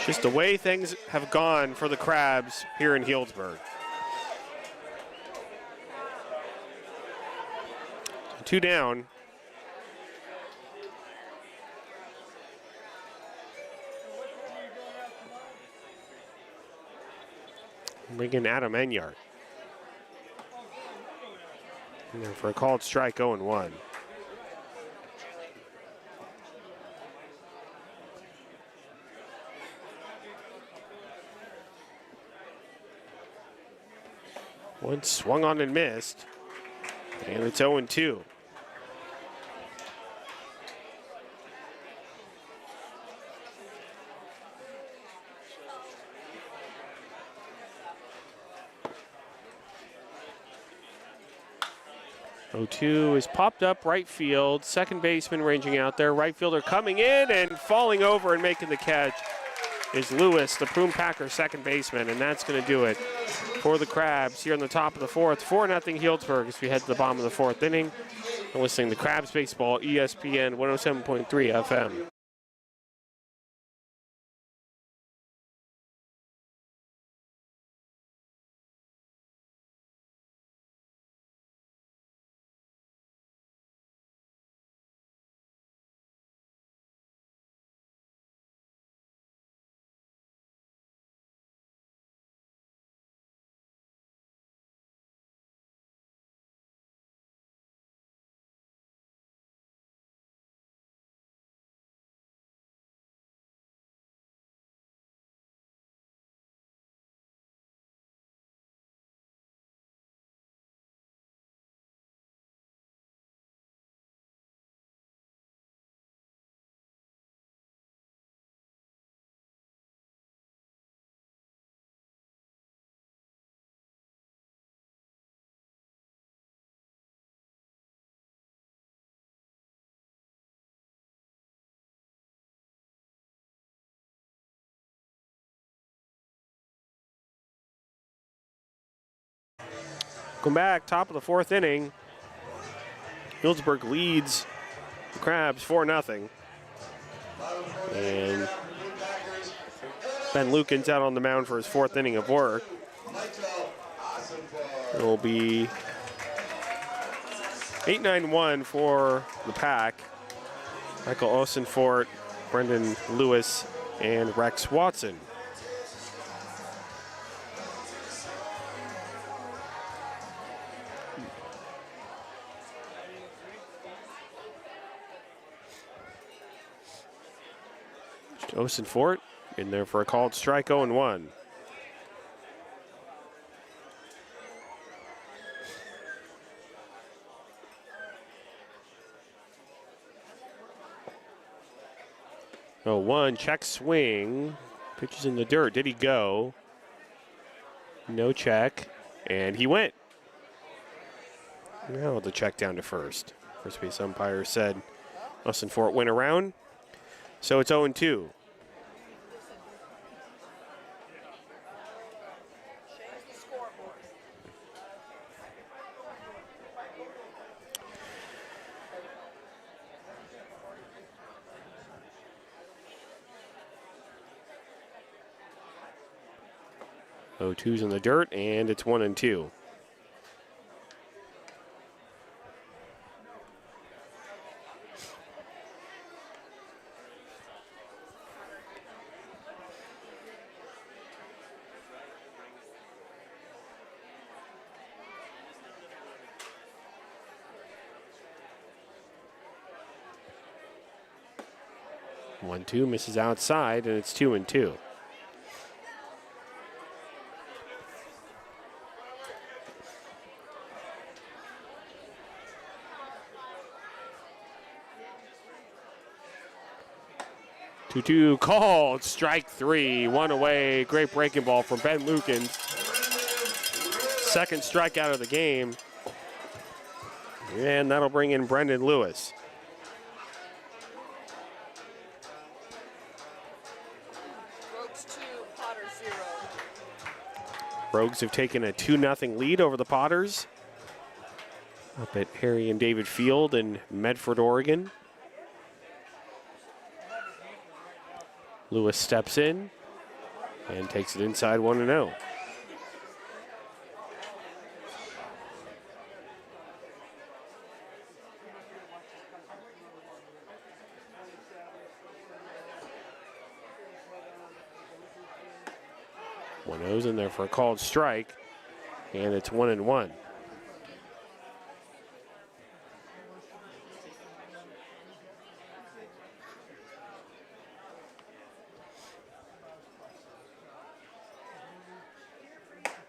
Just the way things have gone for the Crabs here in Healdsburg. 2 down. Bring in Adam Enyart. And then for a called strike, 0-1. One swung on and missed. And it's 0-2. O2 is popped up right field. Second baseman ranging out there. Right fielder coming in and falling over and making the catch is Lewis, the Prune Packers second baseman, and that's going to do it for the Crabs here in the top of the 4th. 4-0 Healdsburg as we head to the bottom of the 4th inning. You're listening to Crabs Baseball, ESPN 107.3 FM. Come back, top of the 4th inning. Healdsburg leads the Crabs 4-0. And Ben Lukens out on the mound for his 4th inning of work. It will be 8-9-1 for the Pack. Michael Osenfort, Brendan Lewis, and Rex Watson. Osenfort in there for a called strike, 0-1. Oh, 1 check swing. Pitches in the dirt. Did he go? No check. And he went. Now the check down to first. First base umpire said Osenfort went around. So it's 0-2. Change the scoreboard. Oh, 2's in the dirt, and it's 1-2. One, two, misses outside, and it's 2-2. Two called, strike 3, 1 away. Great breaking ball from Ben Lukens. Second strikeout of the game. And that'll bring in Brendan Lewis. Rogues 2, Potter 0. Rogues have taken a 2-0 lead over the Potters up at Harry and David Field in Medford, Oregon. Lewis steps in and takes it inside 1-0. One O's in there for a called strike, and it's 1-1.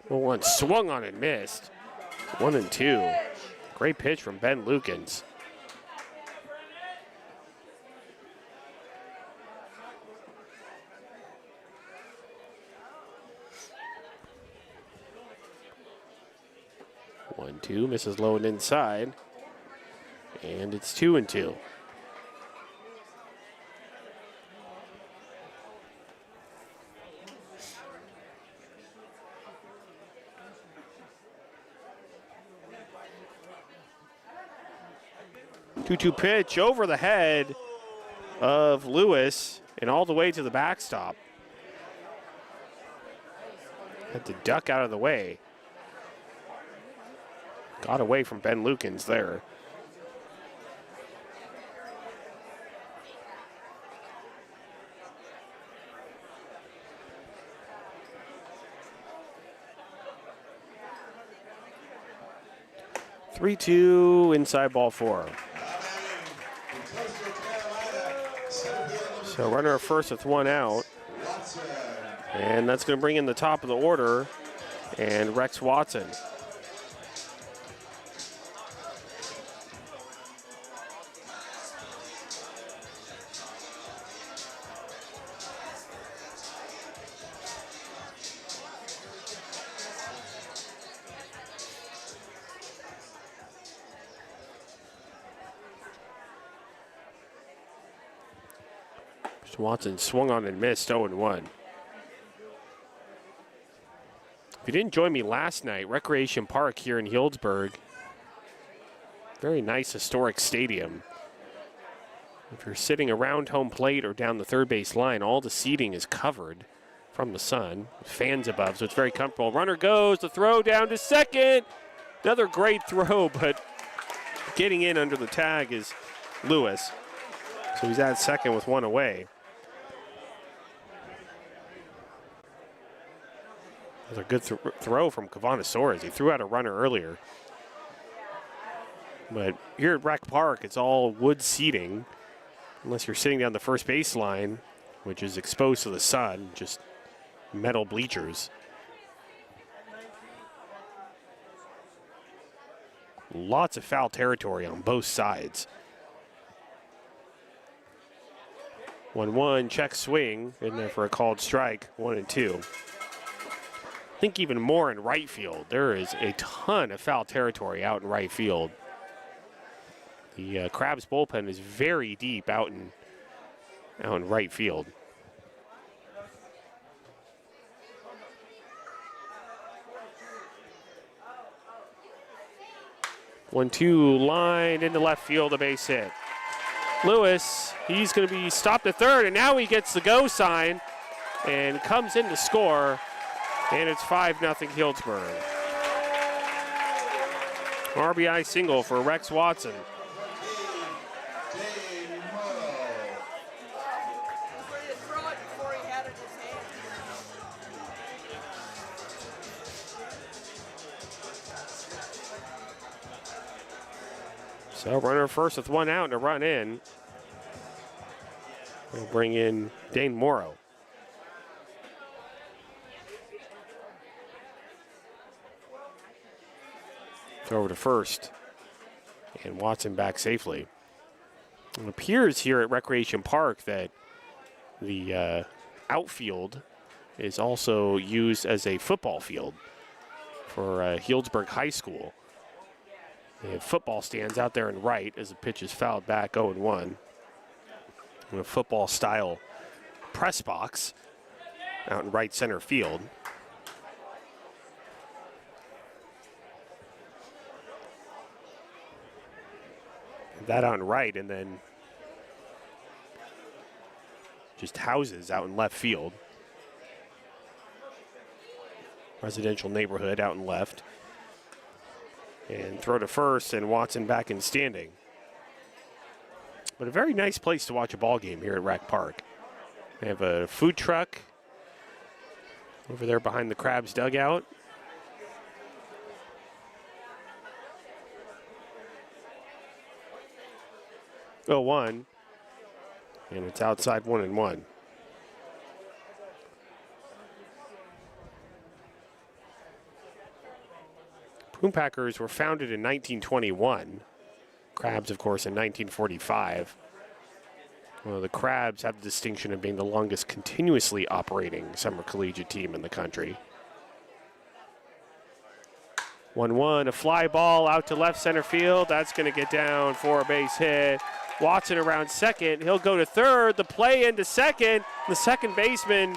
Well, one swung on and missed. 1-2. Great pitch from Ben Lukens. 1-2, misses low and inside. And it's 2-2. Two pitch over the head of Lewis and all the way to the backstop. Had to duck out of the way. Got away from Ben Lukens there. Three-two, inside ball 4. So runner at first with 1 out. And that's going to bring in the top of the order and Rex Watson. Watson swung on and missed, 0-1. If you didn't join me last night, Recreation Park here in Healdsburg, very nice historic stadium. If you're sitting around home plate or down the third base line, all the seating is covered from the sun. Fans above, so it's very comfortable. Runner goes, the throw down to second. Another great throw, but getting in under the tag is Lewis. So he's at second with one away. Another good throw from Cavanasaurus. He threw out a runner earlier. But here at Rec Park, it's all wood seating, unless you're sitting down the first baseline, which is exposed to the sun, just metal bleachers. Lots of foul territory on both sides. 1-1, check swing, in there for a called strike, 1-2. I think even more in right field. There is a ton of foul territory out in right field. The Crabs bullpen is very deep out in right field. 1-2 line into left field, a base hit. Lewis, he's going to be stopped at third, and now he gets the go sign and comes in to score, and it's 5-0 Healdsburg. RBI single for Rex Watson. So runner first with one out and a run in. We'll bring in Dane Morrow. Throw over to first. And Watson back safely. It appears here at Recreation Park that the outfield is also used as a football field for Healdsburg High School. They have football stands out there in right as the pitch is fouled back 0-1. And a football-style press box out in right center field. That out in right, and then just houses out in left field. Residential neighborhood out in left. And throw to first, and Watson back in standing. But a very nice place to watch a ball game here at Rec Park. They have a food truck over there behind the Crabs dugout. Oh, 1. And it's outside 1-1. Prune Packers were founded in 1921. Crabs, of course, in 1945. Well, the Crabs have the distinction of being the longest continuously operating summer collegiate team in the country. 1-1, a fly ball out to left center field. That's going to get down for a base hit. Watson around second. He'll go to third. The play into second. The second baseman,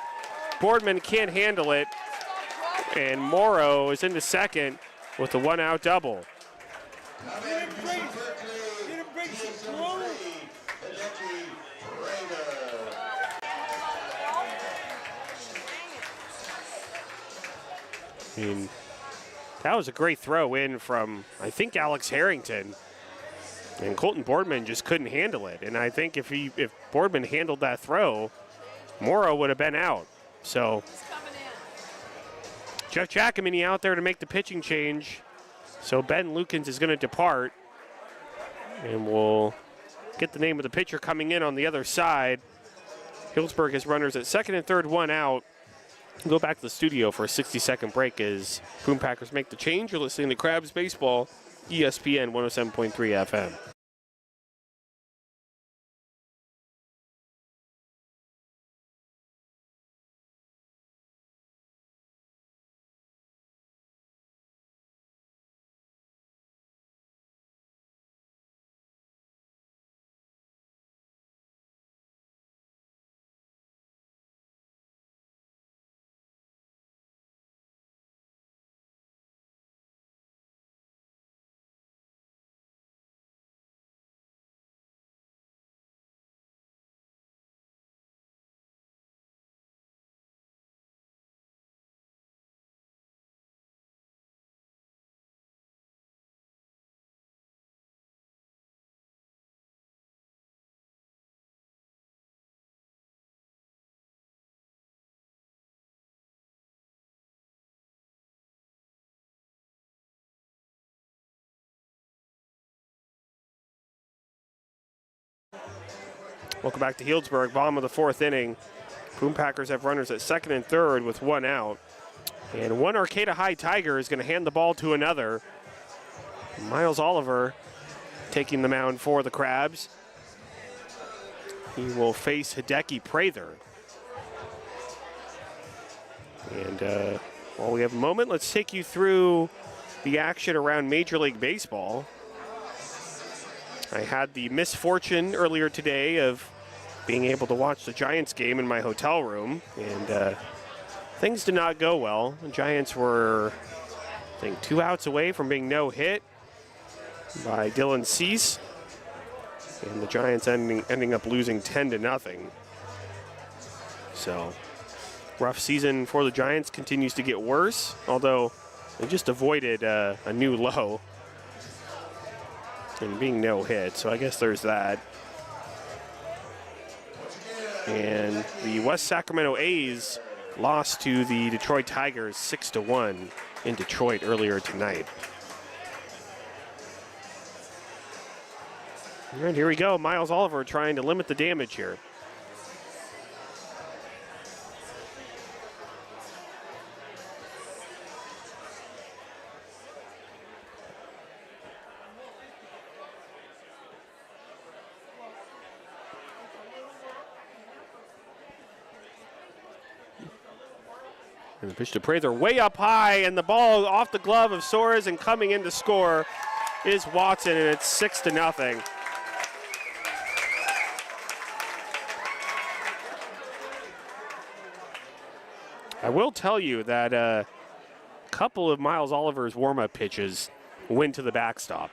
Boardman, can't handle it. And Morrow is into second with a one-out double. I mean, that was a great throw in from, I think, Alex Harrington. And Colton Boardman just couldn't handle it. And I think if Boardman handled that throw, Morrow would have been out. So Jeff Giacomini out there to make the pitching change. So Ben Lukens is going to depart. And we'll get the name of the pitcher coming in on the other side. Healdsburg has runners at second and third, one out. We'll go back to the studio for a 60-second break as Prune Packers make the change. You're listening to Crabs Baseball, ESPN 107.3 FM. Welcome back to Healdsburg, bottom of the 4th inning. Prune Packers have runners at second and third with 1 out. And one Arcata High Tiger is going to hand the ball to another. Miles Oliver taking the mound for the Crabs. He will face Hideki Prather. And while we have a moment, let's take you through the action around Major League Baseball. I had the misfortune earlier today of being able to watch the Giants game in my hotel room, and things did not go well. The Giants were, I think, 2 outs away from being no hit by Dylan Cease, and the Giants ending up losing 10-0. So, rough season for the Giants, continues to get worse, although they just avoided a new low and being no hit, so I guess there's that. And the West Sacramento A's lost to the Detroit Tigers 6-1 in Detroit earlier tonight. All right, here we go. Miles Oliver trying to limit the damage here. And the pitch to Prather way up high, and the ball off the glove of Soares, and coming in to score is Watson, and it's 6-0. I will tell you that a couple of Miles Oliver's warm-up pitches went to the backstop.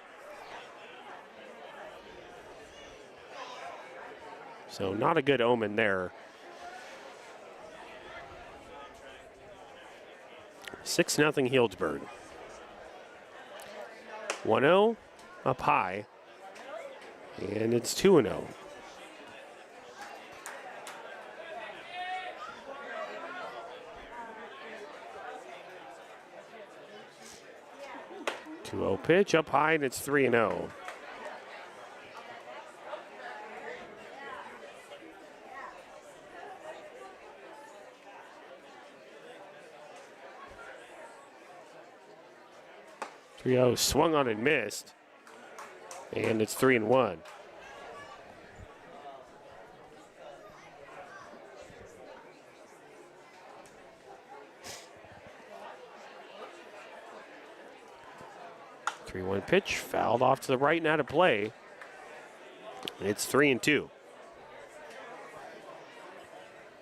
So not a good omen there. 6-0 Healdsburg. 1-0 up high, and it's 2-0. Pitch up high, and it's 3-0. Swung on and missed, and it's 3-1. Pitch fouled off to the right and out of play. And it's 3-2.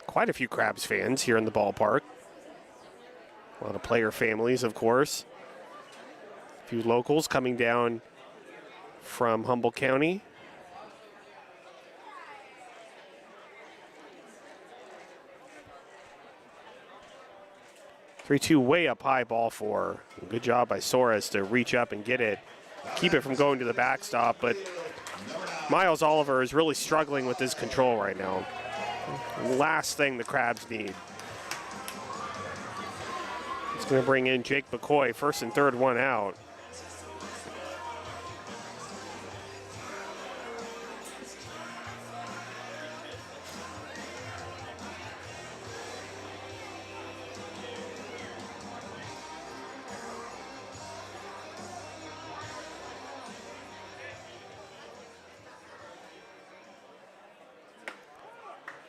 Quite a few Crabs fans here in the ballpark. A lot of player families, of course. A few locals coming down from Humboldt County. Three-two way up high, ball 4. Good job by Soares to reach up and get it, keep it from going to the backstop, but Miles Oliver is really struggling with his control right now. Last thing the Crabs need. It's going to bring in Jake McCoy, first and third, 1 out.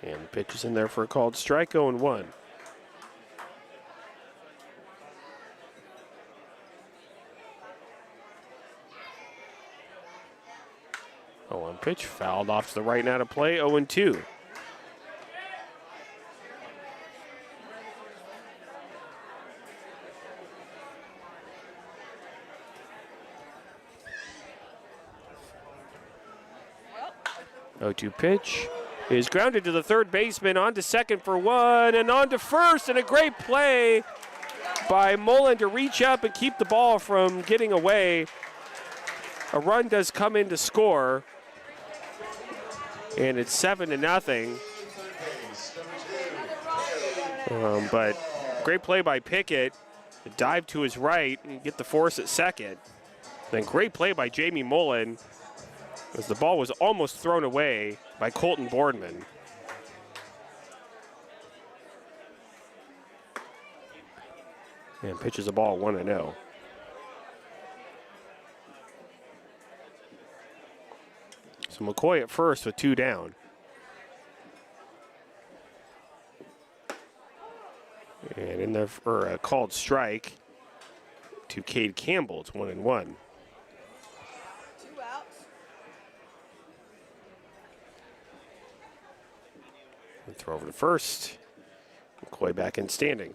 And the pitch is in there for a called strike, 0-1. Pitch fouled off to the right and out of play, 0-2. Well. 0-2 pitch is grounded to the third baseman, on to second for 1, and on to first, and a great play by Mullen to reach up and keep the ball from getting away. A run does come in to score, and it's 7-0. But great play by Pickett, dive to his right and get the force at second. Then great play by Jamie Mullen as the ball was almost thrown away by Colton Boardman. And pitches the ball 1-0. So McCoy at first with 2 down. And in there for a called strike to Cade Campbell. It's 1-1. 2 outs. And throw over to first. McCoy back in standing.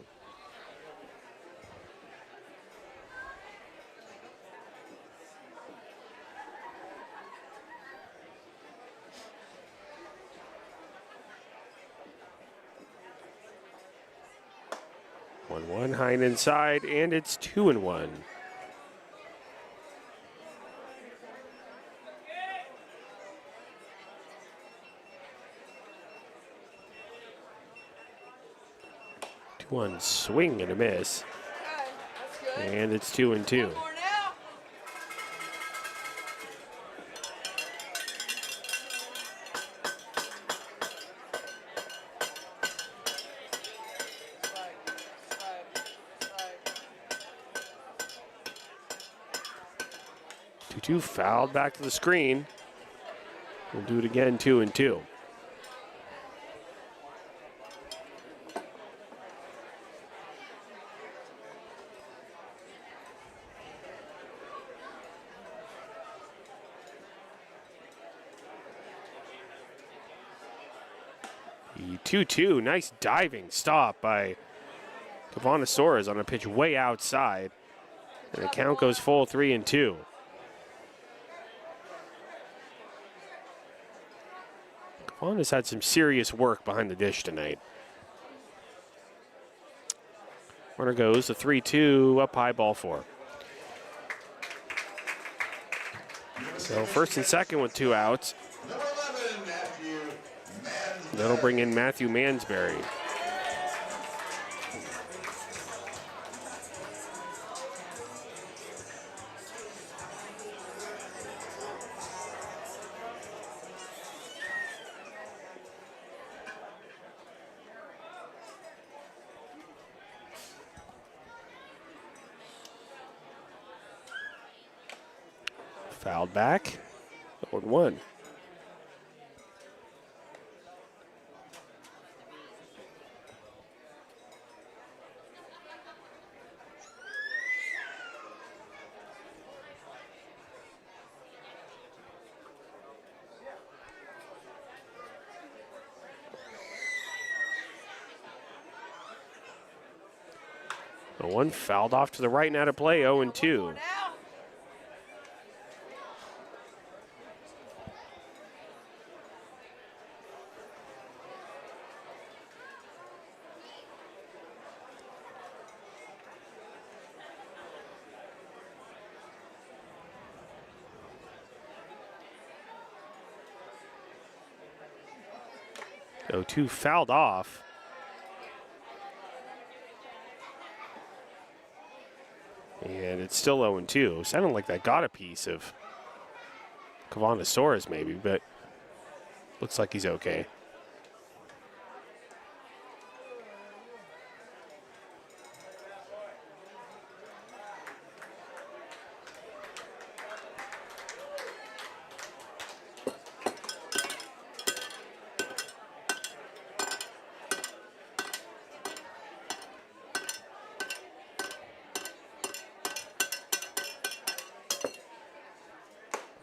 One high and inside, and it's 2-1. One swing and a miss, Okay, that's good. and it's 2-2. One more now. Strike. 2-2 fouled back to the screen. We'll do it again, 2-2. The 2-2, nice diving stop by Cavanasaurus on a pitch way outside. And the count goes full 3-2. Cavana's had some serious work behind the dish tonight. Runner goes, the 3-2, up high, ball 4. So first and second with 2 outs. Number 11, Matthew Mansberry. That'll bring in Matthew Mansberry. Fouled back, 0-1. The one fouled off to the right and out of play, 0-2. Now. So 2 fouled off. And it's still 0-2. Sounded like that got a piece of Cavanasaurus maybe, but looks like he's okay.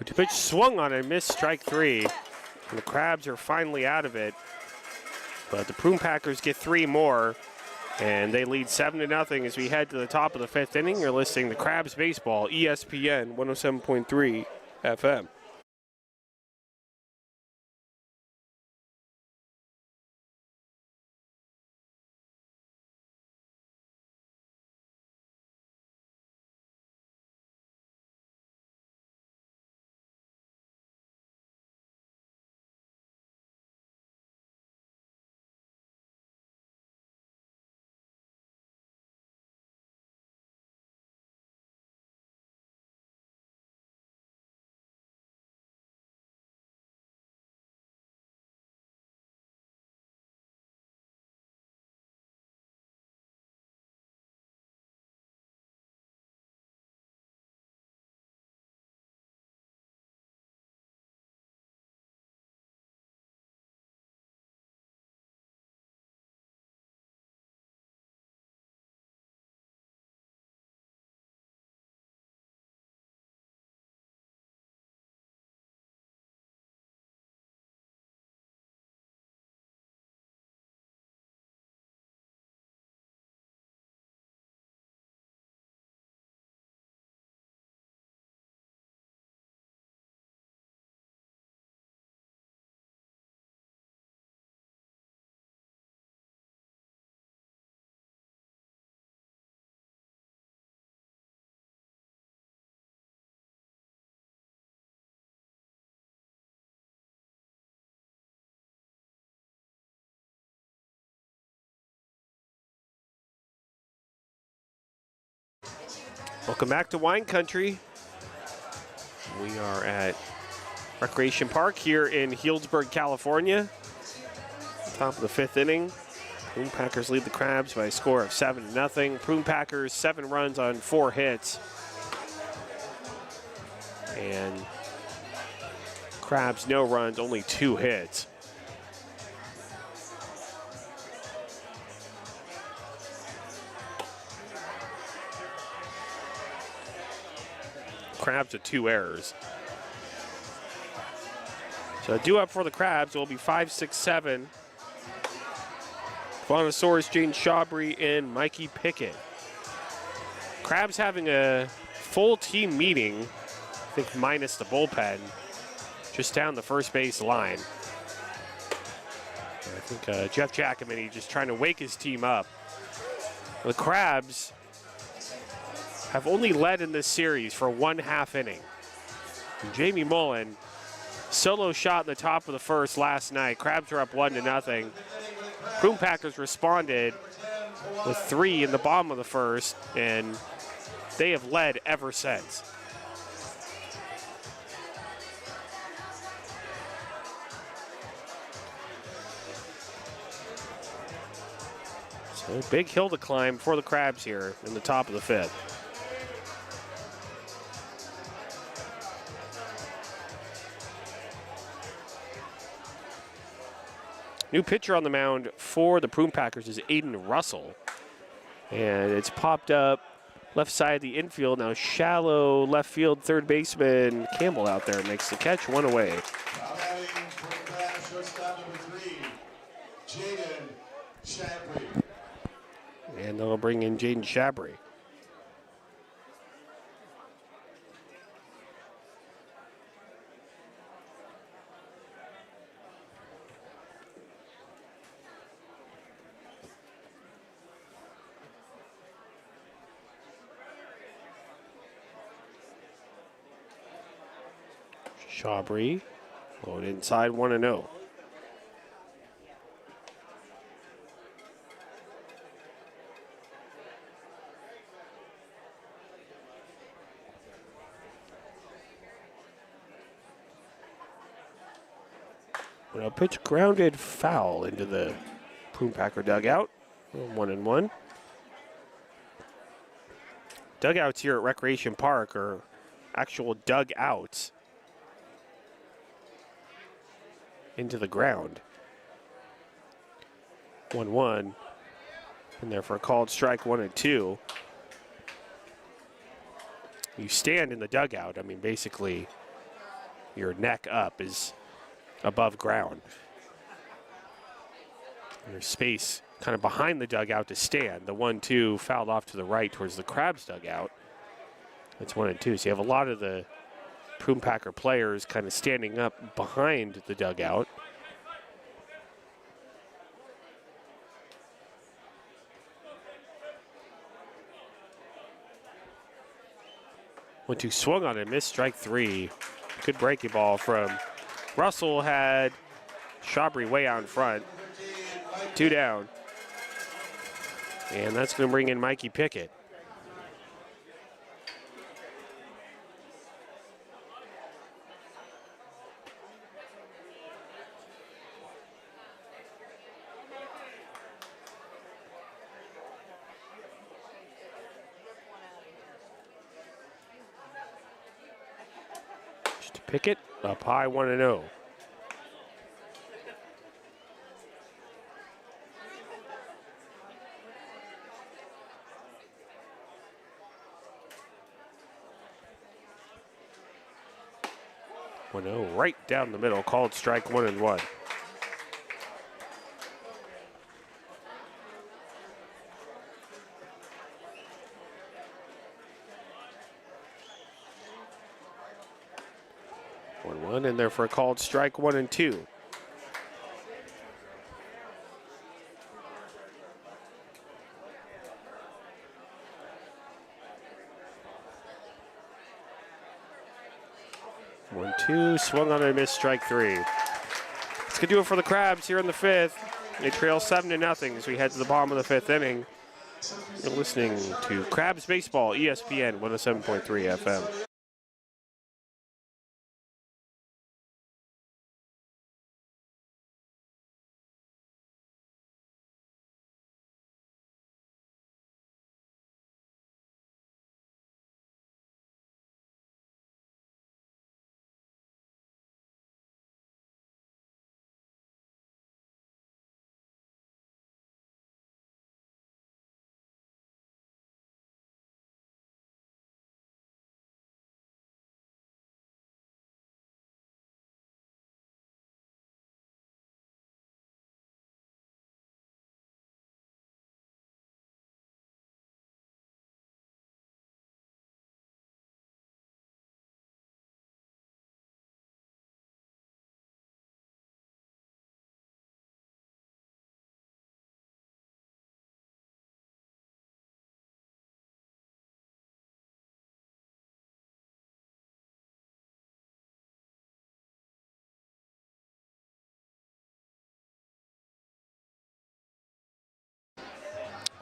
The pitch swung on and missed, strike 3. And the Crabs are finally out of it. But the Prune Packers get 3 more, and they lead 7-0 as we head to the top of the 5th inning. You're listening to Crabs Baseball, ESPN 107.3 FM. Welcome back to Wine Country. We are at Recreation Park here in Healdsburg, California. Top of the 5th inning. Prune Packers lead the Crabs by a score of 7-0. Prune Packers 7 runs on 4 hits. And Crabs no runs, only 2 hits. Crabs with 2 errors. So due up for the Crabs will be 5, 6, 7. Bonosaurus, Jaden Shawbury, and Mikey Pickett. Crabs having a full team meeting, I think minus the bullpen, just down the first base line. I think Jeff Giacomini just trying to wake his team up. The Crabs have only led in this series for 1/2 inning. And Jamie Mullen, solo shot in the top of the first last night. Crabs were up 1-0. Prune Packers responded with 3 in the bottom of the first, and they have led ever since. So big hill to climb for the Crabs here in the top of the 5th. New pitcher on the mound for the Prune Packers is Aiden Russell. And it's popped up left side of the infield. Now shallow left field third baseman Campbell out there makes the catch, 1 away. Now batting for the shortstop number 3, Jaden Shawbury. And they'll bring in Jaden Shawbury. Shawbury, going inside 1-0. Well, pitch grounded foul into the Prune Packer dugout. 1-1. Dugouts here at Recreation Park are actual dugouts into the ground. 1-1. And there for a called strike 1-2. You stand in the dugout. I mean, basically, your neck up is above ground. There's space kind of behind the dugout to stand. The 1-2 fouled off to the right towards the Crabs dugout. It's 1-2. So you have a lot of the Prune Packer players kind of standing up behind the dugout. Went swung on it, missed strike 3. Good breaking ball from Russell, had Shawbury way out in front. 2 down. And that's going to bring in Mikey Pickett. Pickett up high, 1-0. Right down the middle, called strike 1-1. In there for a called strike 1-2. One, two, swung on and missed strike 3. This could do it for the Crabs here in the 5th. They trail 7-0 as we head to the bottom of the 5th inning. You're listening to Crabs Baseball, ESPN 107.3 FM.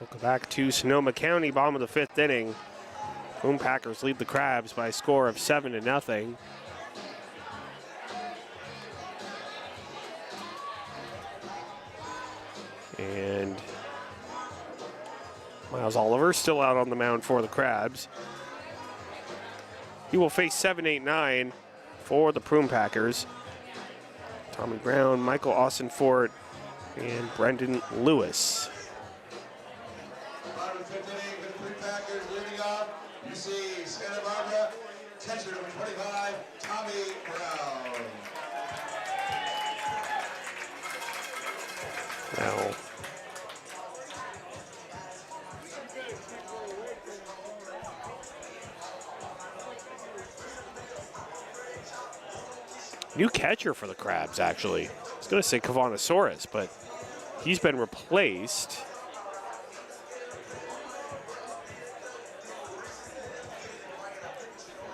Welcome back to Sonoma County, bottom of the 5th inning. Prune Packers lead the Crabs by a score of 7-0. And Miles Oliver still out on the mound for the Crabs. He will face 7-8-9 for the Prune Packers. Tommy Brown, Michael Austin-Fort, and Brendan Lewis. Bottom of the 5th inning, the Prune Packers leading off. You see Santa Barbara, catcher number 25, Tommy Brown. Now, new catcher for the Crabs, actually. I was going to say Kavanasaurus, but he's been replaced.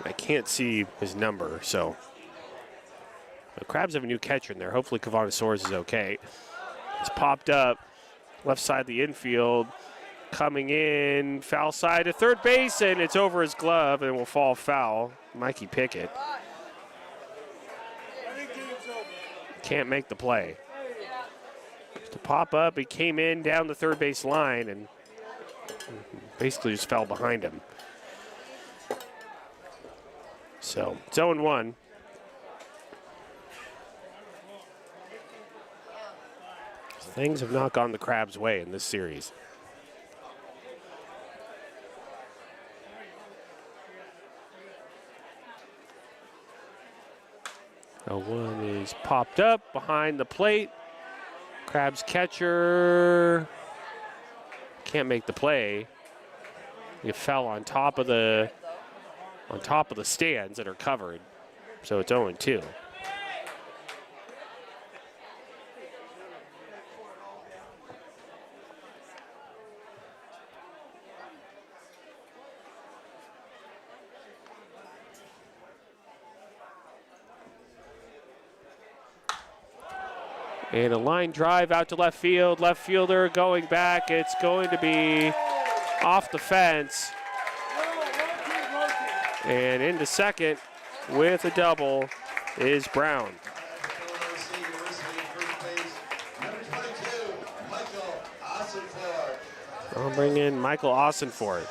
I can't see his number, so the Crabs have a new catcher in there. Hopefully Kavanasaurus is okay. It's popped up, left side of the infield, coming in, foul side to third base, and it's over his glove and will fall foul. Mikey Pickett can't make the play. To pop up, he came in down the third base line and basically just fell behind him. So it's 0-1. Things have not gone the Crabs' way in this series. 0-1 is popped up behind the plate. Crabs catcher can't make the play. It fell on top of the stands that are covered. So it's 0-2. And a line drive out to left field. Left fielder going back. It's going to be off the fence. And into second with a double is Brown. I'll bring in Michael Austin-Fort.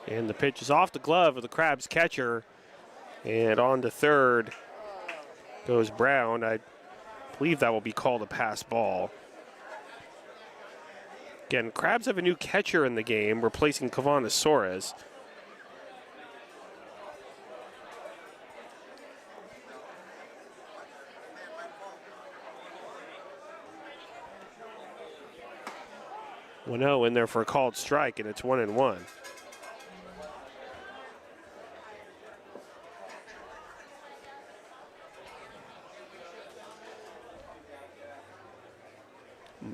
And the pitch is off the glove of the Crabs catcher. And on to third goes Brown. I believe that will be called a pass ball. Again, Crabs have a new catcher in the game, replacing Kavanasaurus. In there for a called strike, and it's 1-1.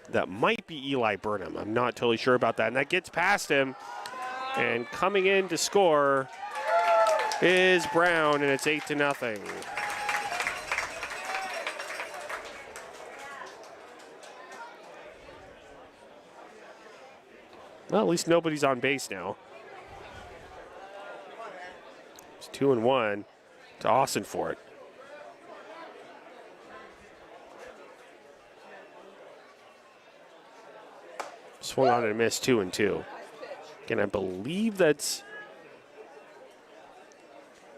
that might be Eli Burnham. I'm not totally sure about that. And that gets past him. And coming in to score is Brown, and it's 8-0. Well, at least nobody's on base now. It's 2-1 to Austin for it. Swung on and missed, 2-2. Again, I believe that's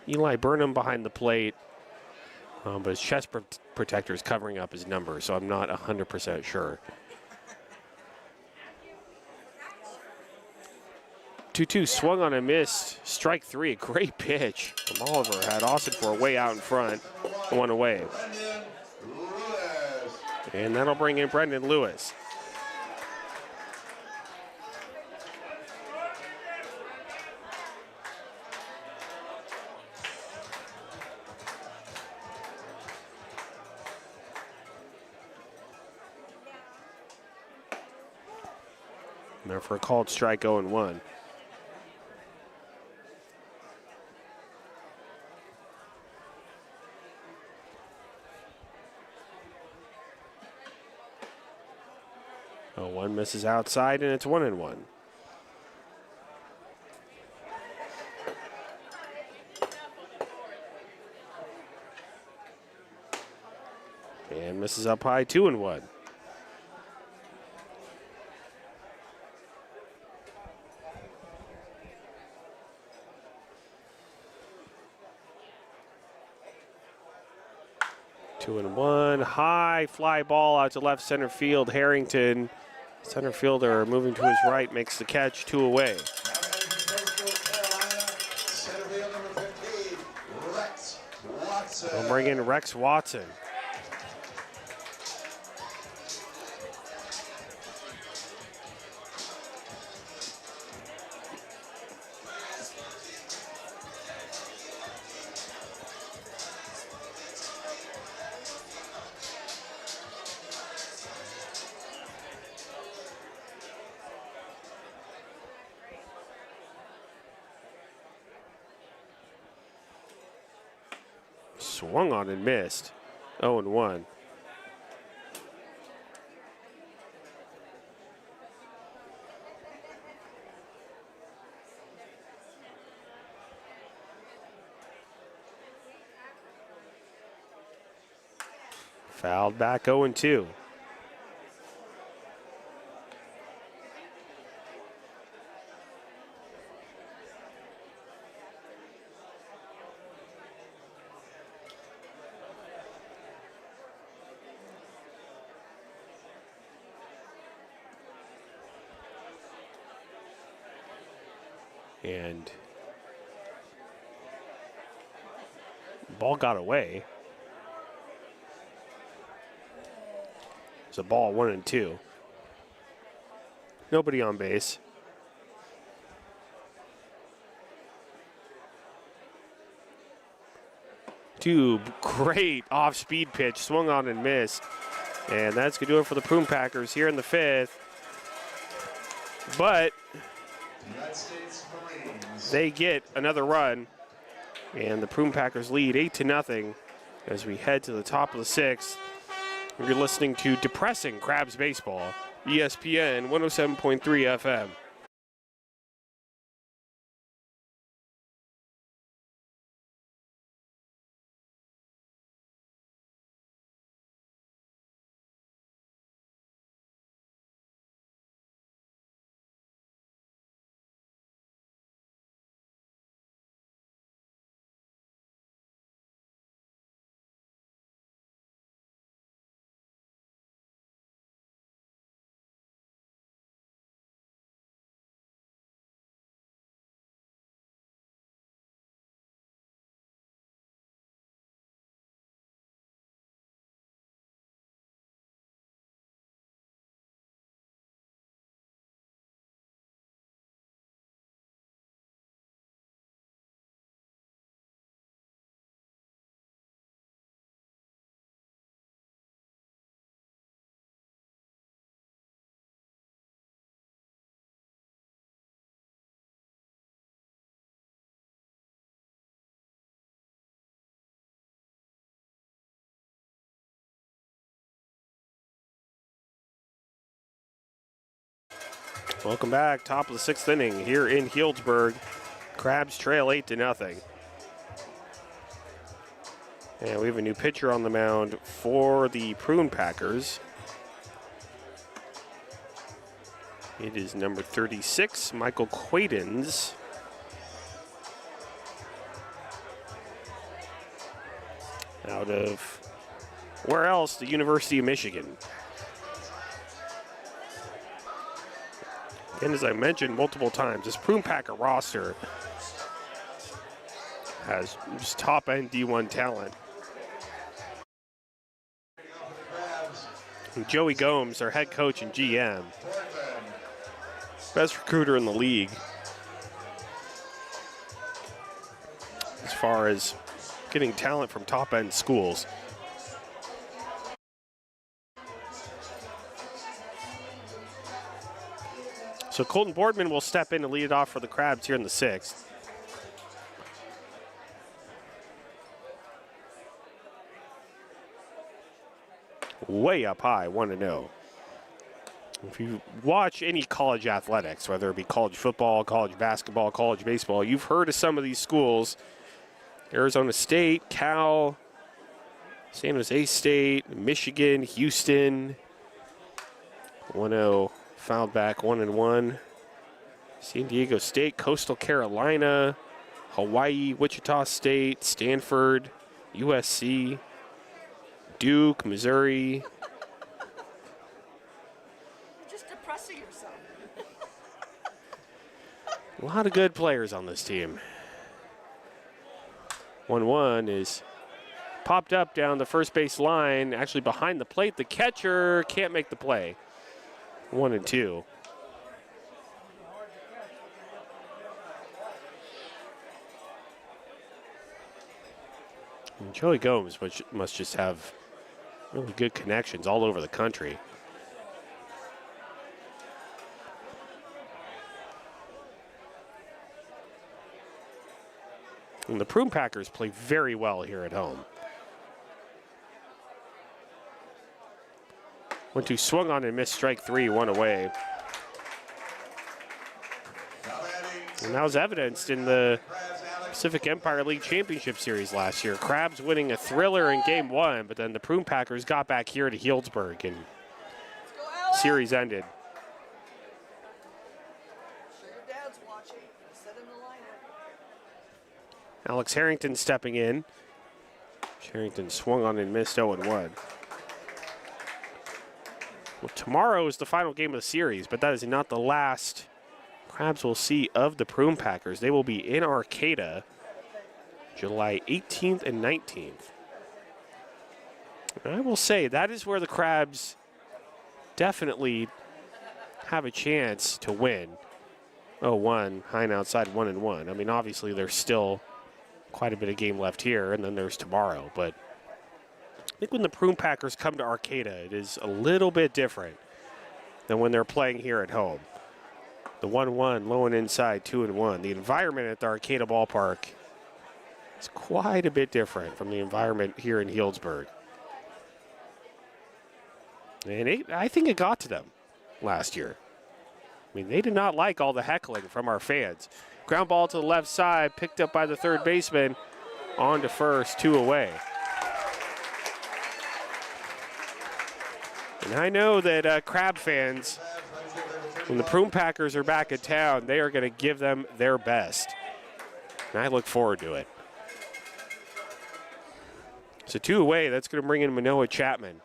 Eli Burnham behind the plate, but his chest protector is covering up his number, so I'm not 100% sure. 2-2, swung on and missed. Strike 3, a great pitch from Oliver. Had Austin for a way out in front, 1 away. And that'll bring in Brendan Lewis. And there for a called strike, 0-1. One misses outside, and it's 1-1. And misses up high, 2-1. Two and one, high fly ball out to left center field. Harrington, center fielder, moving to his right, makes the catch, 2 away. We'll bring in Rex Watson. Swung on and missed. 0-1. Fouled back, 0-2. And ball got away. It's a ball, 1-2. Nobody on base. Two great off-speed pitch, swung on and missed. And that's going to do it for the Prune Packers here in the 5th. But they get another run, and the Prune Packers lead 8-0 as we head to the top of the 6th. You're listening to Depressing Crabs Baseball, ESPN 107.3 FM. Welcome back. Top of the 6th inning here in Healdsburg. Crabs trail 8-0. And we have a new pitcher on the mound for the Prune Packers. It is number 36, Michael Quaidens. Out of, where else? The University of Michigan. And as I mentioned multiple times, this Prune Packer roster has just top-end D1 talent. And Joey Gomes, our head coach and GM, best recruiter in the league as far as getting talent from top-end schools. So Colton Boardman will step in and lead it off for the Crabs here in the 6th. Way up high, 1-0. If you watch any college athletics, whether it be college football, college basketball, college baseball, you've heard of some of these schools. Arizona State, Cal, San Jose State, Michigan, Houston. 1-0, fouled back 1-1. San Diego State, Coastal Carolina, Hawaii, Wichita State, Stanford, USC, Duke, Missouri. You're just depressing yourself. A lot of good players on this team. 1-1 is popped up down the first base line, actually behind the plate. The catcher can't make the play. 1-2. And Joey Gomes must just have really good connections all over the country. And the Prune Packers play very well here at home. 1-2 swung on and missed, strike 3, 1 away. And that was evidenced in the Pacific Empire League Championship Series last year. Crabs winning a thriller in Game 1, but then the Prune Packers got back here to Healdsburg and series ended. Sure your dad's watching. Set in the lineup. Alex Harrington stepping in. Harrington swung on and missed 0-1. Well, tomorrow is the final game of the series, but that is not the last Crabs will see of the Prune Packers. They will be in Arcata July 18th and 19th. And I will say that is where the Crabs definitely have a chance to win. 0-1, Hine outside 1-1. I mean, obviously there's still quite a bit of game left here, and then there's tomorrow. But I think when the Prune Packers come to Arcata, it is a little bit different than when they're playing here at home. The 1-1, low and inside, 2-1. The environment at the Arcata ballpark is quite a bit different from the environment here in Healdsburg. And I think it got to them last year. I mean, they did not like all the heckling from our fans. Ground ball to the left side, picked up by the third baseman, on to first, 2 away. And I know that Crab fans, when the Prune Packers are back in town, they are going to give them their best. And I look forward to it. So 2 away, that's going to bring in Manoah Chapman.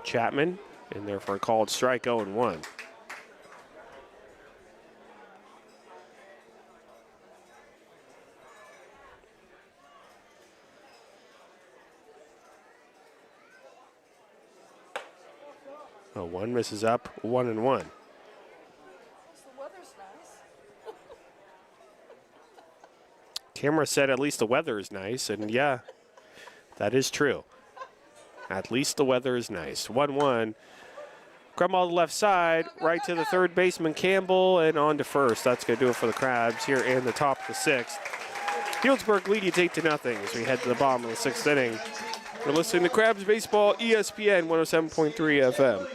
Chapman in there for a called strike, 0-1. Oh, 1 misses up, 1-1. The weather's nice. Camera said at least the weather is nice, and yeah, that is true. At least the weather is nice. 1-1. Grumall the left side, right to the third baseman Campbell, and on to first. That's going to do it for the Crabs here in the top of the sixth. Healdsburg lead you 8-0 as we head to the bottom of the sixth inning. We're listening to Crabs Baseball, ESPN 107.3 FM.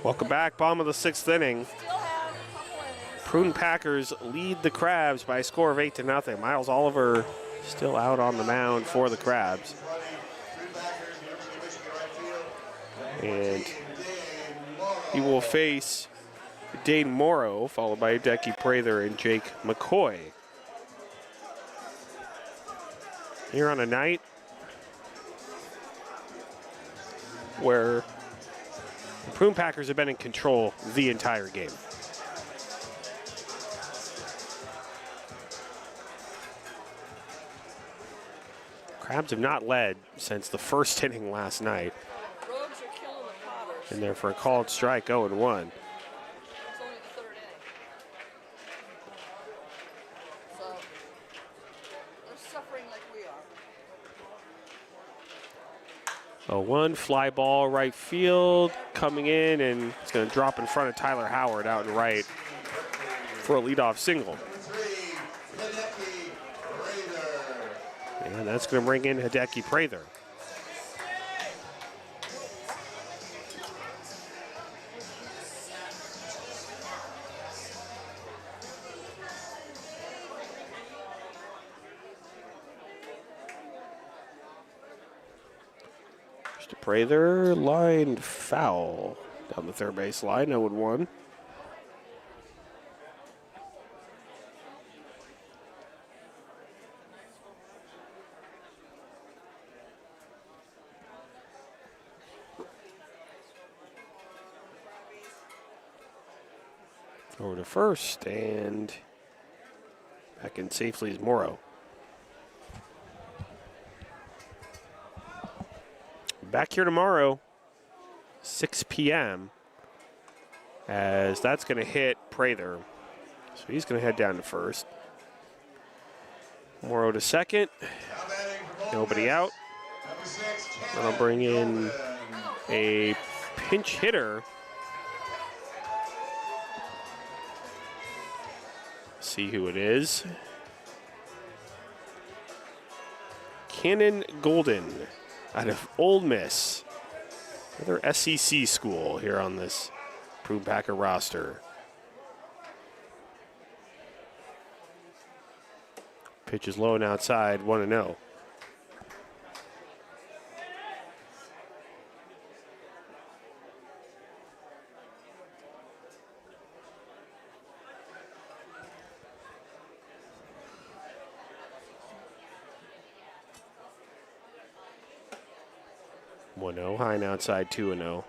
Welcome back, bottom of the sixth inning. Prune Packers lead the Crabs by a score of 8-0. Miles Oliver still out on the mound for the Crabs. And he will face Dane Morrow, followed by Hideki Prather and Jake McCoy. Here on a night where the Prune Packers have been in control the entire game. Crabs have not led since the first inning last night. Rogues are killing the Potters. And they're for a called strike 0-1. It's only the third inning. So they're suffering like we are. 0-1, fly ball right field, coming in, and it's going to drop in front of Tyler Howard out in right for a leadoff single. And that's going to bring in Hideki Prather. Mr. Prather lined foul down the third base line, 0-1. Over to first, and back in safely is Morrow. Back here tomorrow, 6 p.m., as that's going to hit Prather. So he's going to head down to first. Morrow to second. Nobody out. And I'll bring in a pinch hitter. See who it is. Cannon Golden out of Ole Miss. Another SEC school here on this Prune Packer roster. Pitch is low and outside, 1-0. High and outside, 2-0.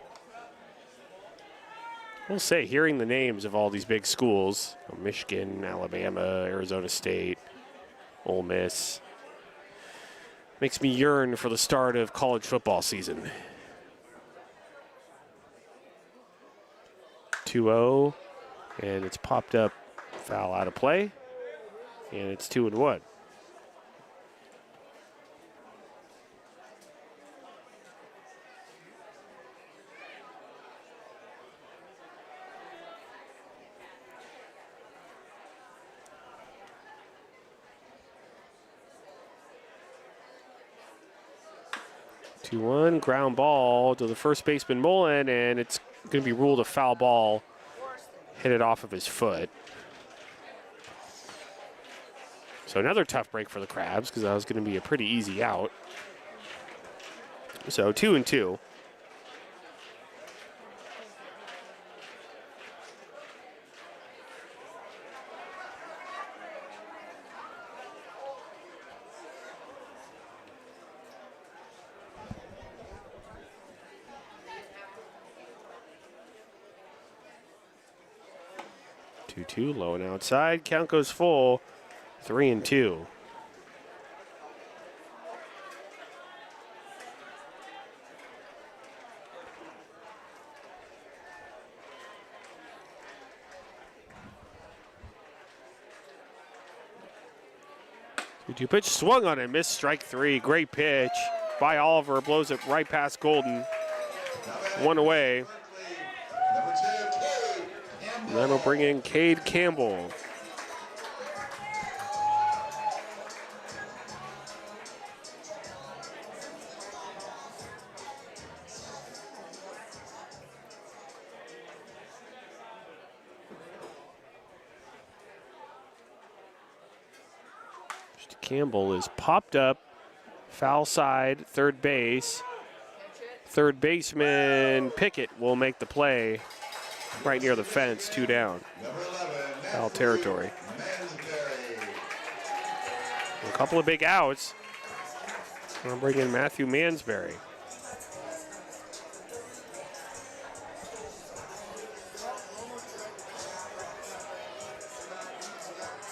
I'll say, hearing the names of all these big schools, Michigan, Alabama, Arizona State, Ole Miss, makes me yearn for the start of college football season. 2-0, and it's popped up, foul out of play, and it's 2-1. 2-1, ground ball to the first baseman Mullen, and it's going to be ruled a foul ball. Hit it off of his foot. So another tough break for the Crabs because that was going to be a pretty easy out. So 2-2. Two, low and outside. Count goes full. 3-2. Two pitch swung on it, missed strike three. Great pitch by Oliver, blows it right past Golden. One away. And that'll bring in Cade Campbell. Campbell is popped up, foul side, third base. Third baseman Pickett will make the play right near the fence, 2 down. Foul territory. A couple of big outs. I'll bring in Matthew Mansberry.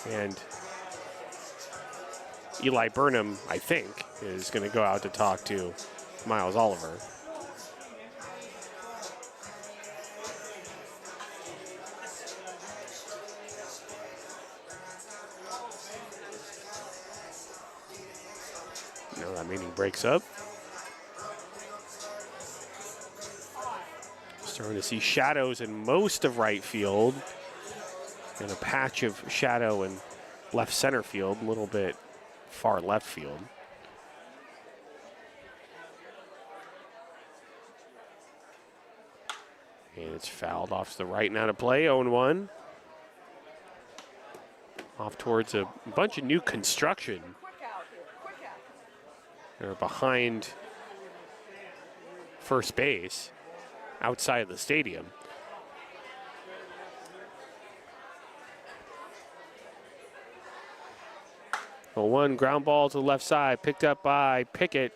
And Eli Burnham, I think, is going to go out to talk to Miles Oliver. Now that meeting breaks up. Starting to see shadows in most of right field. And a patch of shadow in left center field, a little bit far left field. And it's fouled off to the right now to play, 0-1. Off towards a bunch of new construction. They're behind first base, outside of the stadium. A 1 ground ball to the left side, picked up by Pickett,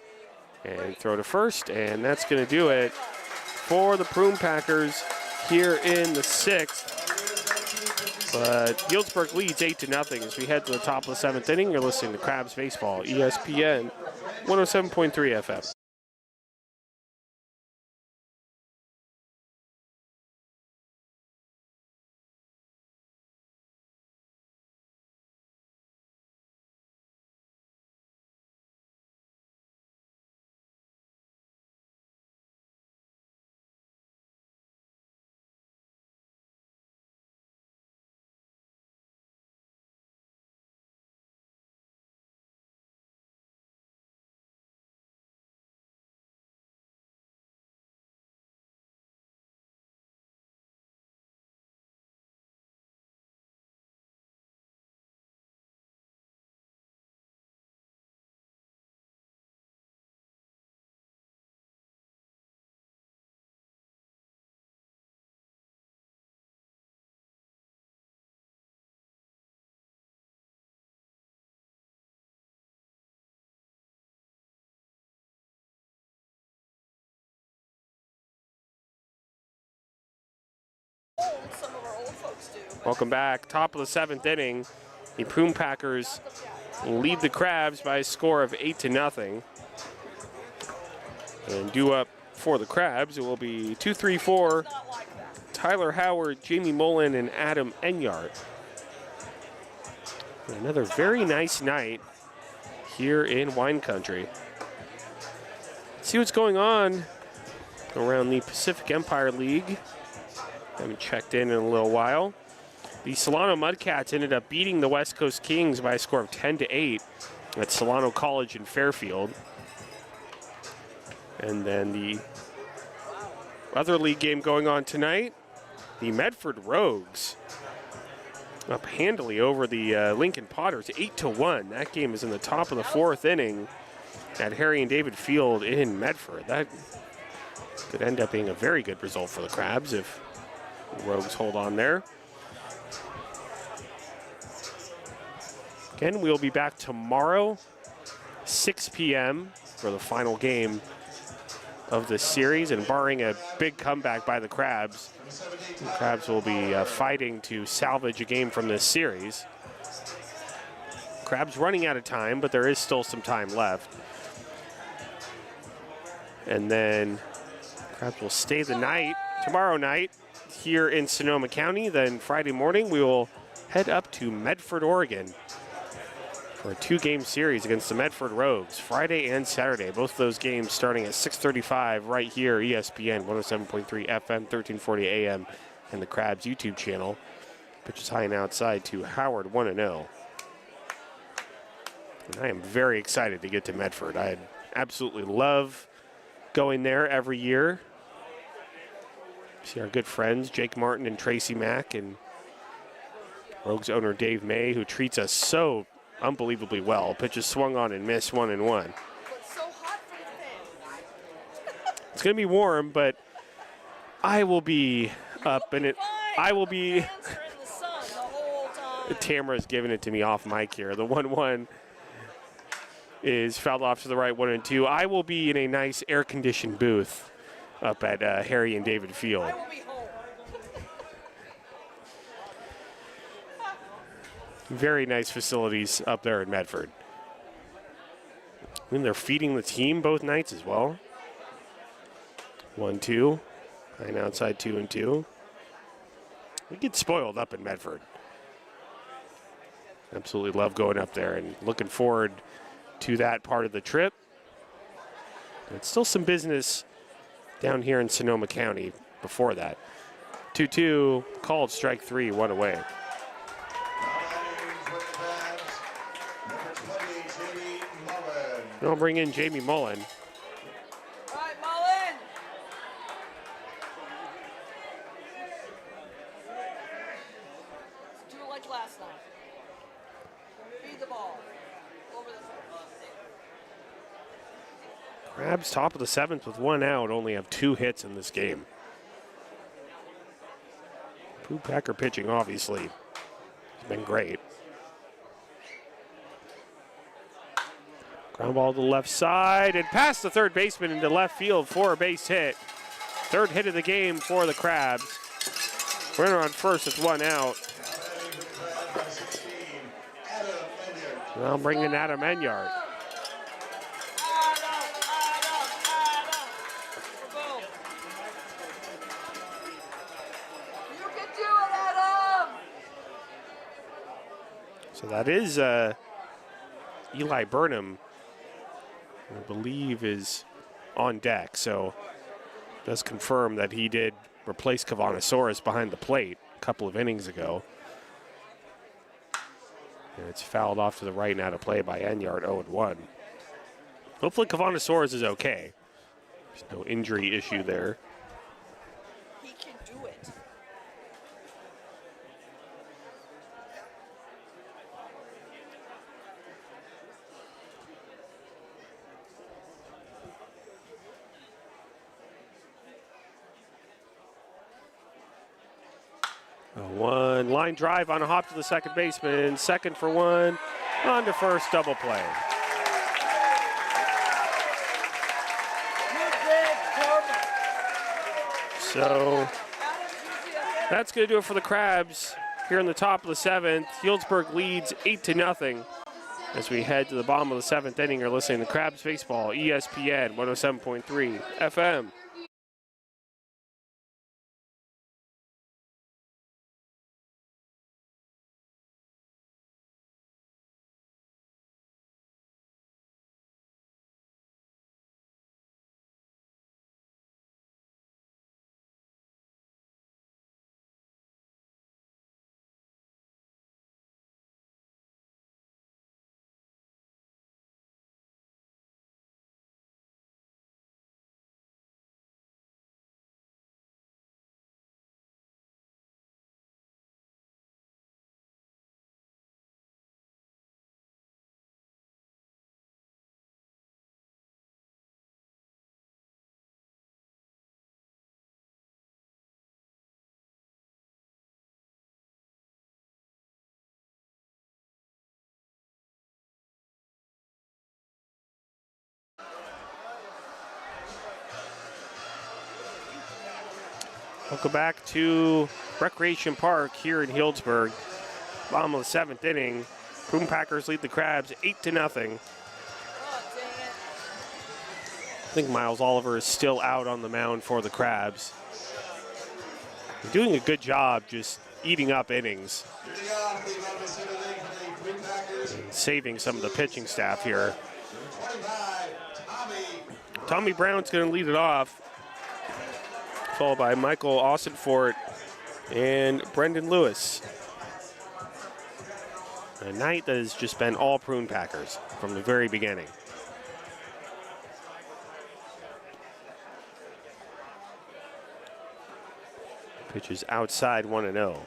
and throw to first, and that's going to do it for the Prune Packers here in the 6th. But Healdsburg leads 8-0 as we head to the top of the 7th inning. You're listening to Crabs Baseball, ESPN 107.3 FM. Some of our old folks do. Welcome back. Top of the 7th inning. The Prune Packers lead the Crabs by a score of 8-0. And due up for the Crabs, it will be 2-3-4. Tyler Howard, Jamie Mullen, and Adam Enyart. Another very nice night here in Wine Country. Let's see what's going on around the Pacific Empire League. Haven't checked in a little while. The Solano Mudcats ended up beating the West Coast Kings by a score of 10-8 at Solano College in Fairfield. And then the other league game going on tonight, the Medford Rogues up handily over the Lincoln Potters, 8-1. That game is in the top of the 4th inning at Harry and David Field in Medford. That could end up being a very good result for the Crabs if the Rogues hold on there. Again, we'll be back tomorrow, 6 p.m. for the final game of the series, and barring a big comeback by the Crabs will be fighting to salvage a game from this series. Crabs running out of time, but there is still some time left. And then Crabs will stay the night, tomorrow night, here in Sonoma County. Then Friday morning, we will head up to Medford, Oregon for a 2-game series against the Medford Rogues, Friday and Saturday. Both of those games starting at 6:35 right here, ESPN 107.3 FM, 1340 AM, and the Crabs YouTube channel. Pitch is high and outside to Howard, 1-0. And I am very excited to get to Medford. I absolutely love going there every year. See our good friends, Jake Martin and Tracy Mack, and Rogues owner Dave May, who treats us so unbelievably well. Pitch is swung on and missed, 1-1. It's so hot for the fans. It's going to be warm, but I will be up, and I will be. Fans are in the sun the whole time. Tamara's giving it to me off mic here. The 1-1 is fouled off to the right, 1-2. I will be in a nice air-conditioned booth up at Harry and David Field. I will be home. Very nice facilities up there in Medford. And they're feeding the team both nights as well. 1-2. And outside 2-2. We get spoiled up in Medford. Absolutely love going up there and looking forward to that part of the trip. It's still some business down here in Sonoma County before that. 2-2, called strike 3, 1 away. I'll bring in Jamie Mullen. All right, Mullen. Do it like last night. Feed the ball. Over the Crabs top of the 7th with 1 out, only have 2 hits in this game. Pooh Packer pitching, obviously. He's been great. Ground ball to the left side and past the third baseman into left field for a base hit. Third hit of the game for the Crabs. Runner on first with 1 out. Now bringing in Adam Enyart. You can do it, Adam. So that is Eli Burnham, I believe, is on deck. So does confirm that he did replace Cavanasaurus behind the plate a couple of innings ago. And it's fouled off to the right and out of play by Enyart, 0-1. Hopefully Cavanasaurus is okay. There's no injury issue there. He can do it. One line drive on a hop to the second baseman. Second for 1. On to first, double play. So that's going to do it for the Crabs here in the top of the 7th. Healdsburg leads 8-0 as we head to the bottom of the 7th inning. You're listening to Crabs Baseball, ESPN 107.3 FM. Welcome back to Recreation Park here in Healdsburg. Bottom of the 7th inning. Prune Packers lead the Crabs 8-0. Oh, dang it. I think Miles Oliver is still out on the mound for the Crabs. They're doing a good job just eating up innings and saving some of the pitching staff here. Tommy Brown's going to lead it off, followed by Michael Austinfort and Brendan Lewis. A night that has just been all Prune Packers from the very beginning. Pitch is outside 1-0.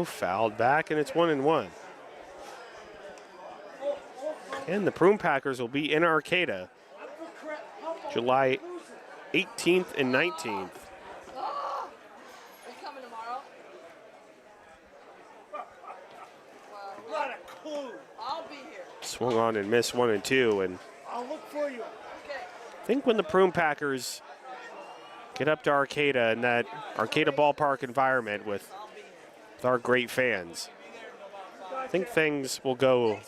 Fouled back, and it's 1-1. And the Prune Packers will be in Arcata July 18th and 19th. Are you coming tomorrow? Not a clue. I'll be here. Swung on and missed 1 and 2. And I'll look for you. Okay. I think when the Prune Packers get up to Arcata in that Arcata ballpark environment with our great fans, I think things will go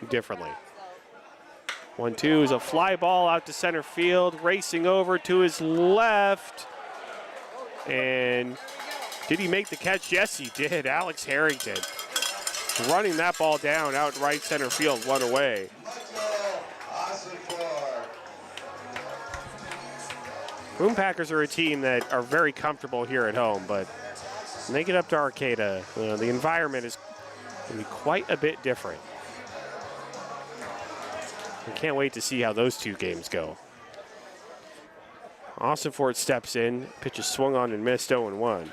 differently. 1-2 is a fly ball out to center field, racing over to his left. And did he make the catch? Yes, he did. Alex Harrington running that ball down out right center field, 1 away. Prune Packers are a team that are very comfortable here at home, but when they get up to Arcata, the environment is going to be quite a bit different. I can't wait to see how those two games go. Austinfort steps in, pitch is swung on and missed, 0-1.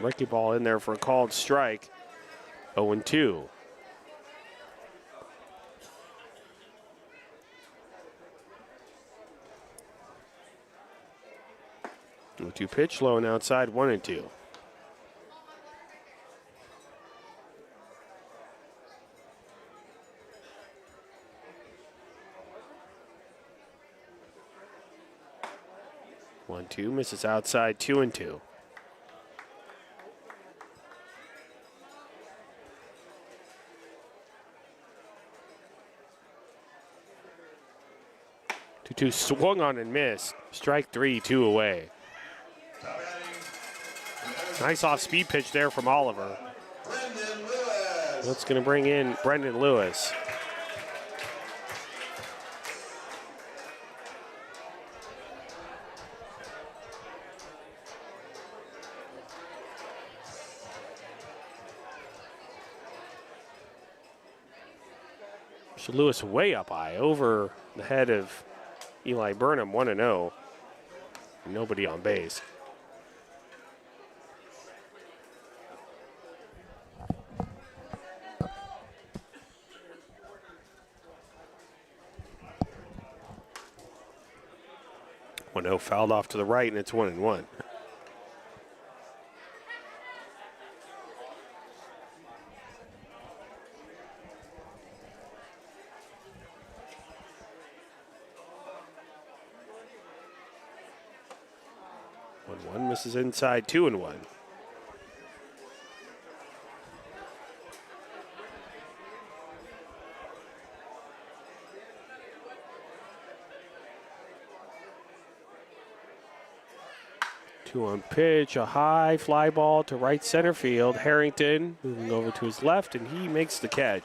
Ricky ball in there for a called strike. 0-2. Two pitch, low and outside, 1-2. One, two, misses outside, 2-2. Two swung on and missed. Strike 3, 2 away. Nice off-speed pitch there from Oliver. That's going to bring in Brendan Lewis. So Lewis way up high, over the head of Eli Burnham, 1-0. Nobody on base. Fouled off to the right, and it's 1-1. One misses inside, 2-1. Two on pitch, a high fly ball to right center field. Harrington moving over to his left, and he makes the catch.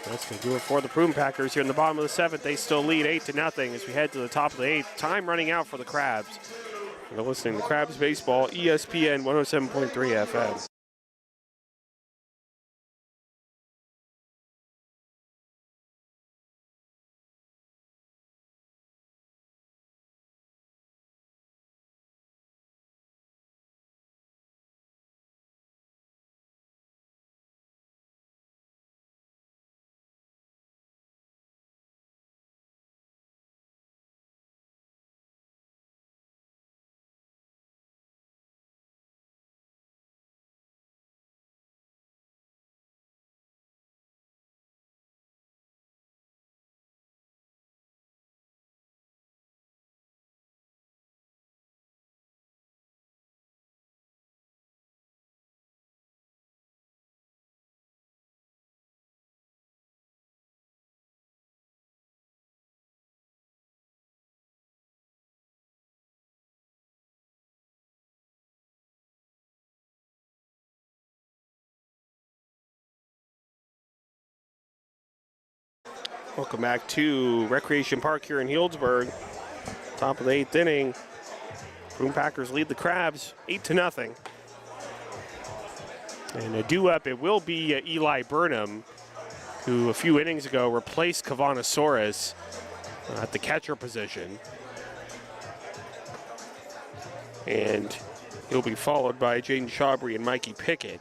That's going to do it for the Prune Packers here in the bottom of the 7th. They still lead 8-0 as we head to the top of the 8th. Time running out for the Crabs. You're listening to Crabs Baseball, ESPN 107.3 FM. Welcome back to Recreation Park here in Healdsburg. Top of the 8th inning. Prune Packers lead the Crabs 8-0. And a due-up, it will be Eli Burnham, who a few innings ago replaced Kavanasaurus at the catcher position. And he'll be followed by Jaden Shabry and Mikey Pickett.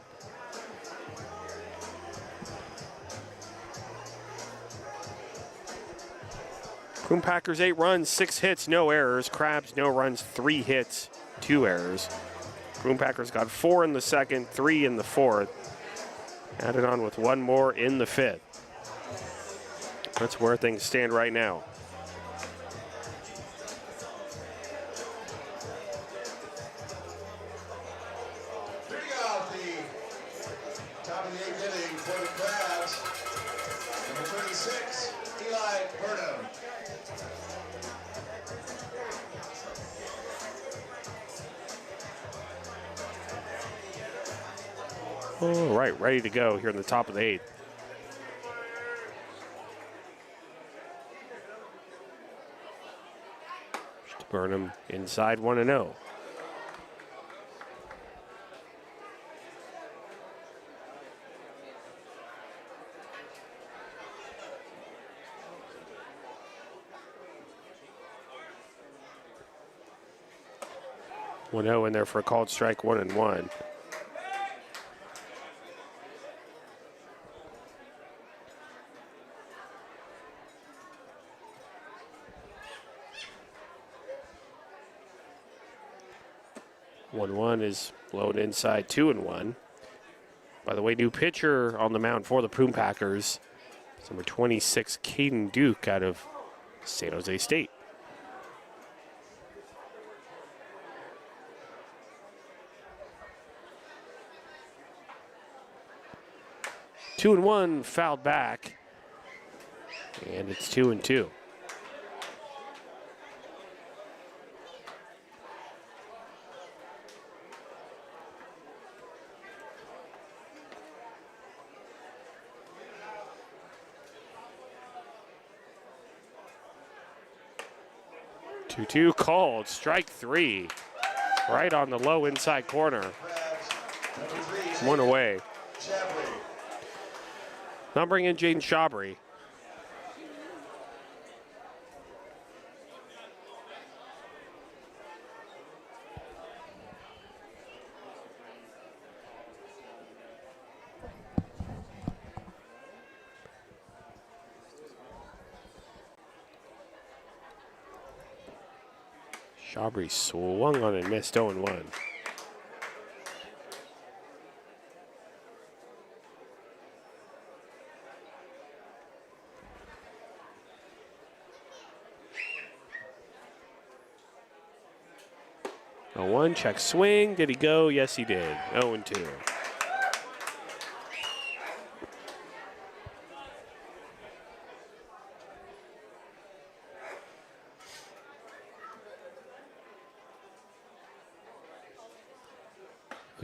Prune Packers 8 runs, 6 hits, no errors. Crabs no runs, 3 hits, 2 errors. Prune Packers got 4 in the second, 3 in the fourth. Added on with 1 more in the fifth. That's where things stand right now. Leading off the top of the 8th inning for the Crabs, number 36, Eli Burnham. All right, ready to go here in the top of the 8th. Burnham inside 1-0. In there for a called strike, 1-1. One is low and inside, 2-1. By the way, new pitcher on the mound for the Prune Packers. It's number 26, Caden Duke out of San Jose State. 2-1, fouled back. And it's 2-2. Two called, strike 3. Right on the low inside corner. 1 away. Now bring in Jaden Shabry. Shabry swung on and missed 0-1. One check swing. Did he go? Yes, he did. 0-2.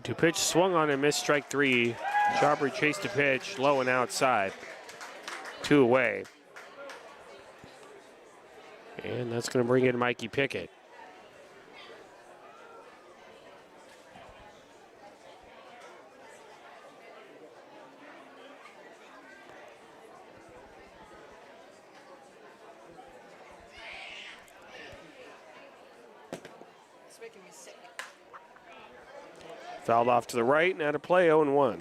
To pitch, swung on and missed strike 3. Shabry chased the pitch, low and outside. 2 away. And that's going to bring in Mikey Pickett. It's making me sick. Fouled off to the right and out of play, 0-1.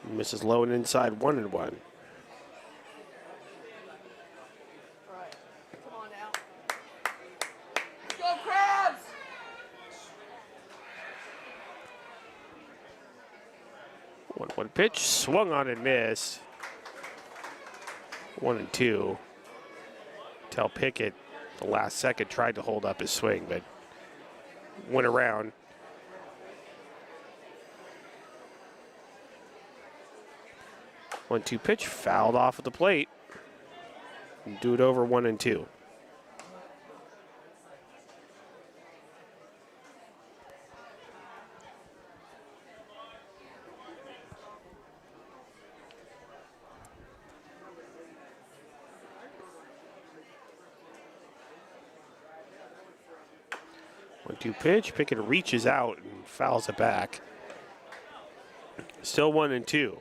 Misses low and inside, 1-1. Right. Come on now. Go Crabs! One pitch, swung on and missed. 1-2. Tell Pickett the last second tried to hold up his swing, but went around. 1-2 pitch, fouled off at the plate. Do it over 1-2. One-two pitch. Pickett reaches out and fouls it back. Still 1-2.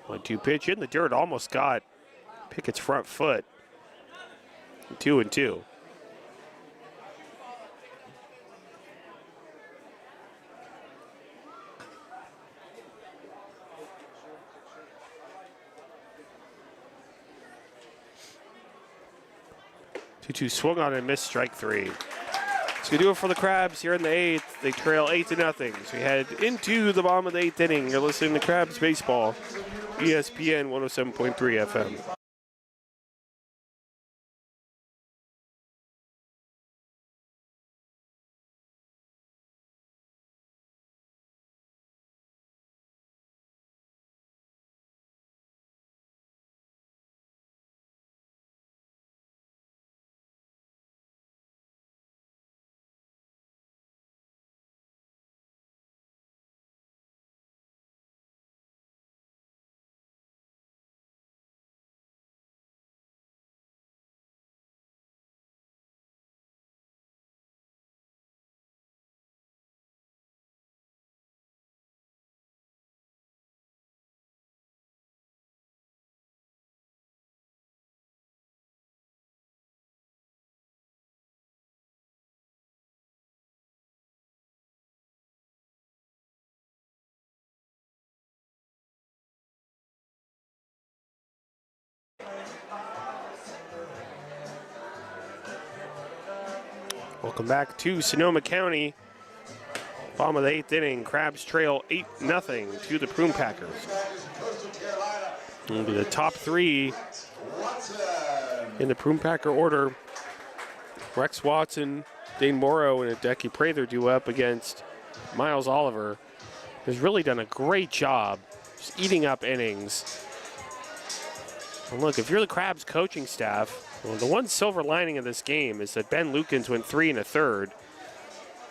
One-two pitch in the dirt. Almost got Pickett's front foot. 2-2. Two swung on and missed, strike three. It's going to do it for the Crabs here in the eighth. They trail 8-0. So we head into the bottom of the eighth inning. You're listening to Crabs Baseball, ESPN 107.3 FM. Welcome back to Sonoma County. Bottom of the eighth inning. Crabs trail 8-0 to the Prune Packers. It'll be the top three in the Prune Packer order. Rex Watson, Dane Morrow, and Hideki Prather do up against Miles Oliver. Has really done a great job just eating up innings. And look, if you're the Crabs coaching staff, well, the one silver lining of this game is that Ben Lukens went 3 1/3.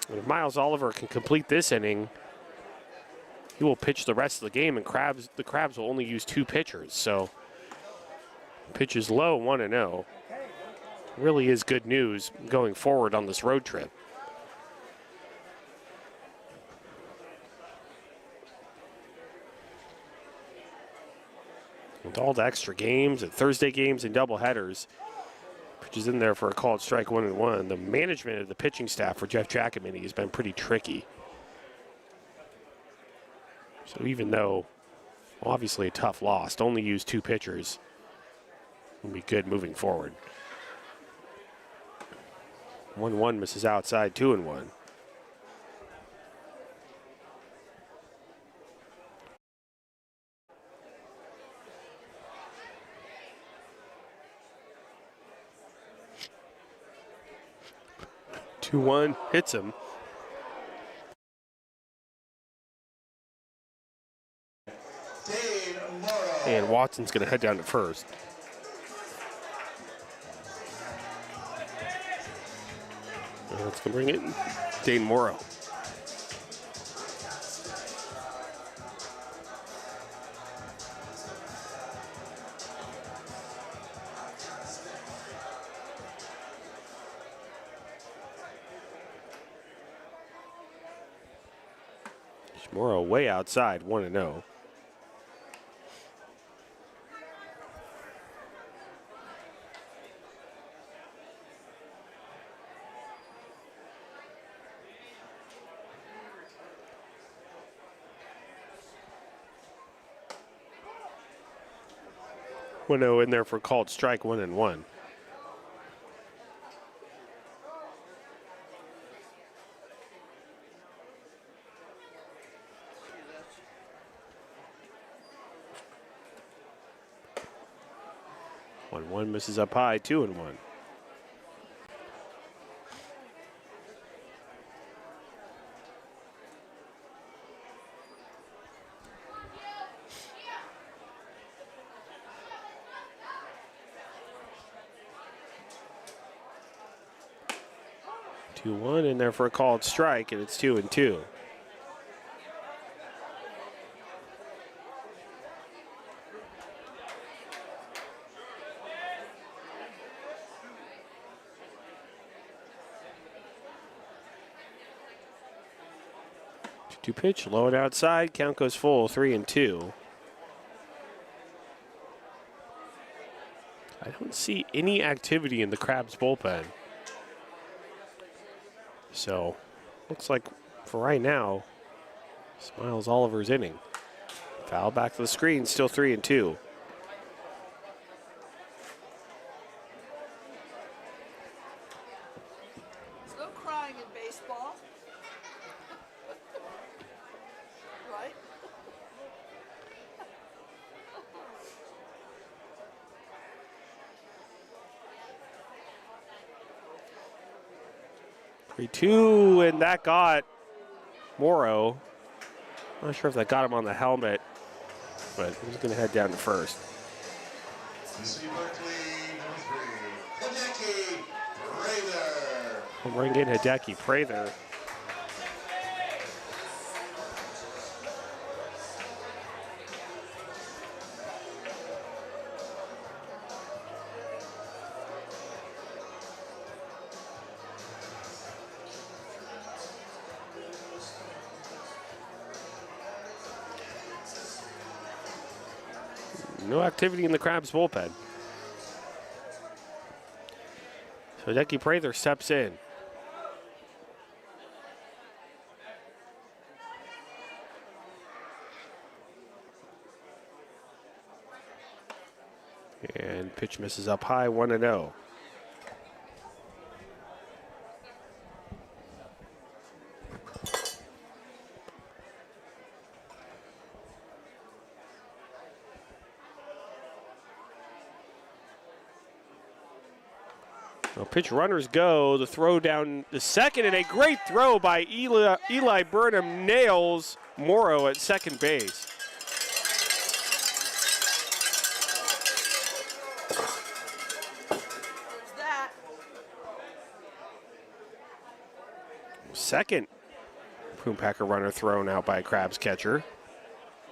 And if Miles Oliver can complete this inning, he will pitch the rest of the game, and the Crabs will only use 2 pitchers. So pitch is low, 1-0. Really is good news going forward on this road trip. With all the extra games and Thursday games and doubleheaders, which is in there for a called strike 1-1. The management of the pitching staff for Jeff Giacomini has been pretty tricky. So even though, obviously a tough loss, to only use 2 pitchers will be good moving forward. 1-1 misses outside, 2-1. Two-one hits him. And Watson's going to head down to first. And that's going to bring in Dane Morrow. Morrow way outside, 1-0. Winnow in there for called strike, 1-1. One misses up high, 2-1. 2-1 in there for a called strike, and it's 2-2. Two pitch, low and outside. Count goes full, 3-2. I don't see any activity in the Crabs bullpen. So, looks like for right now, Smiles Oliver's inning. Foul back to the screen, still 3-2. There's no crying in baseball. Right? 3-2, and that got Morrow. Not sure if that got him on the helmet, but he's going to head down to first. UC Berkeley, number 3, Hideki Prather. We'll bring in Hideki Prather. No activity in the Crabs bullpen. So Hideki Prather steps in. And pitch misses up high, 1-0. Well, pitch runners go. The throw down the second, and a great throw by Eli Burnham nails Morrow at second base. There's that. Second Prune Packer runner thrown out by a Crabs catcher.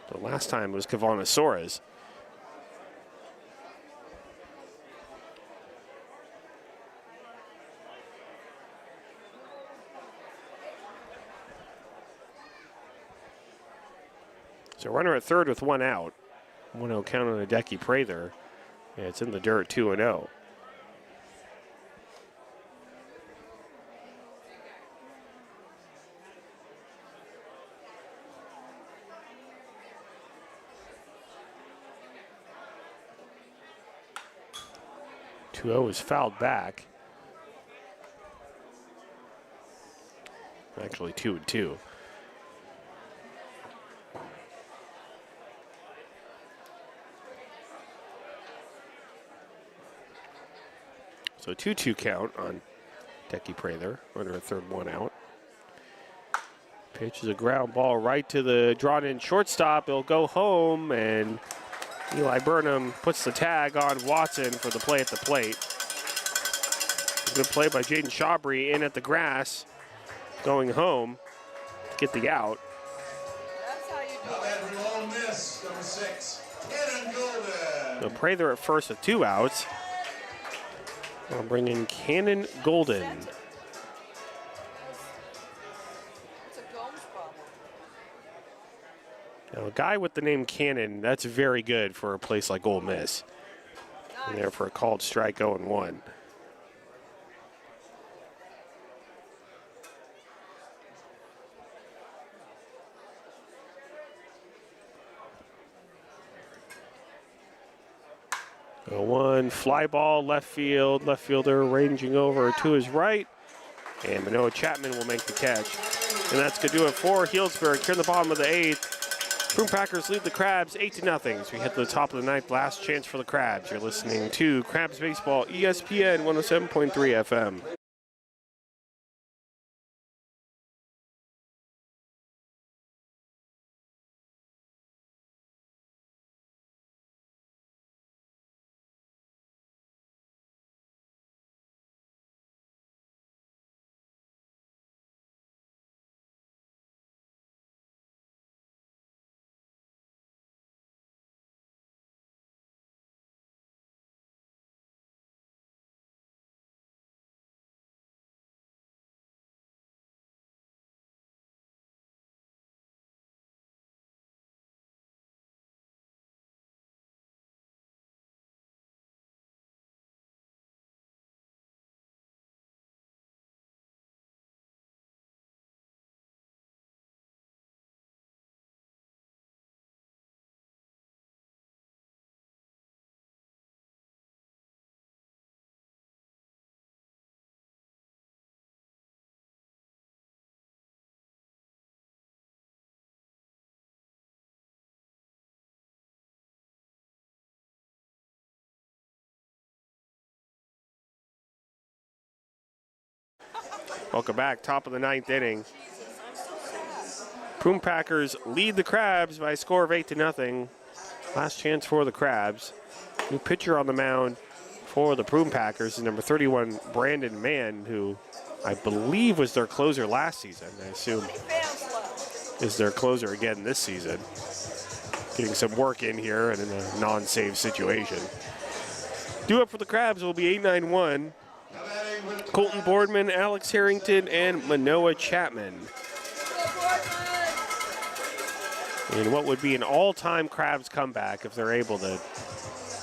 The last time was Cavanasaurus. So runner at third with one out. 1-0 count on Hideki Prather. And it's in the dirt, 2-0. Is fouled back. Actually 2-2. So 2-2 count on Hideki Prather. Runner at third, one out. Pitch is a ground ball right to the drawn-in shortstop. It'll go home, and Eli Burnham puts the tag on Watson for the play at the plate. Good play by Jaden Shabry in at the grass, going home, get the out. That's how you do Now it. that from Ole Miss, number 6, Cannon Golden. So Prather at first with 2 outs. I'll bring in Cannon Golden. It's a Gomes problem. Now, a guy with the name Cannon, that's very good for a place like Ole Miss. And there for a called strike, 0-1. One fly ball, left field, left fielder ranging over to his right, and Manoah Chapman will make the catch. And that's going to do it for Healdsburg. Here in the bottom of the 8th, Prune Packers lead the Crabs 8-0 as we head to the top of the 9th. Last chance for the Crabs. You're listening to Crabs Baseball, ESPN 107.3 FM. Welcome back, top of the 9th inning. Prune Packers lead the Crabs by a score of 8-0. Last chance for the Crabs. New pitcher on the mound for the Prune Packers is number 31, Brandon Mann, who I believe was their closer last season. I assume is their closer again this season. Getting some work in here and in a non-save situation. Due up for the Crabs will be 8-9-1. Colton Boardman, Alex Harrington, and Manoah Chapman. In what would be an all-time Crabs comeback if they're able to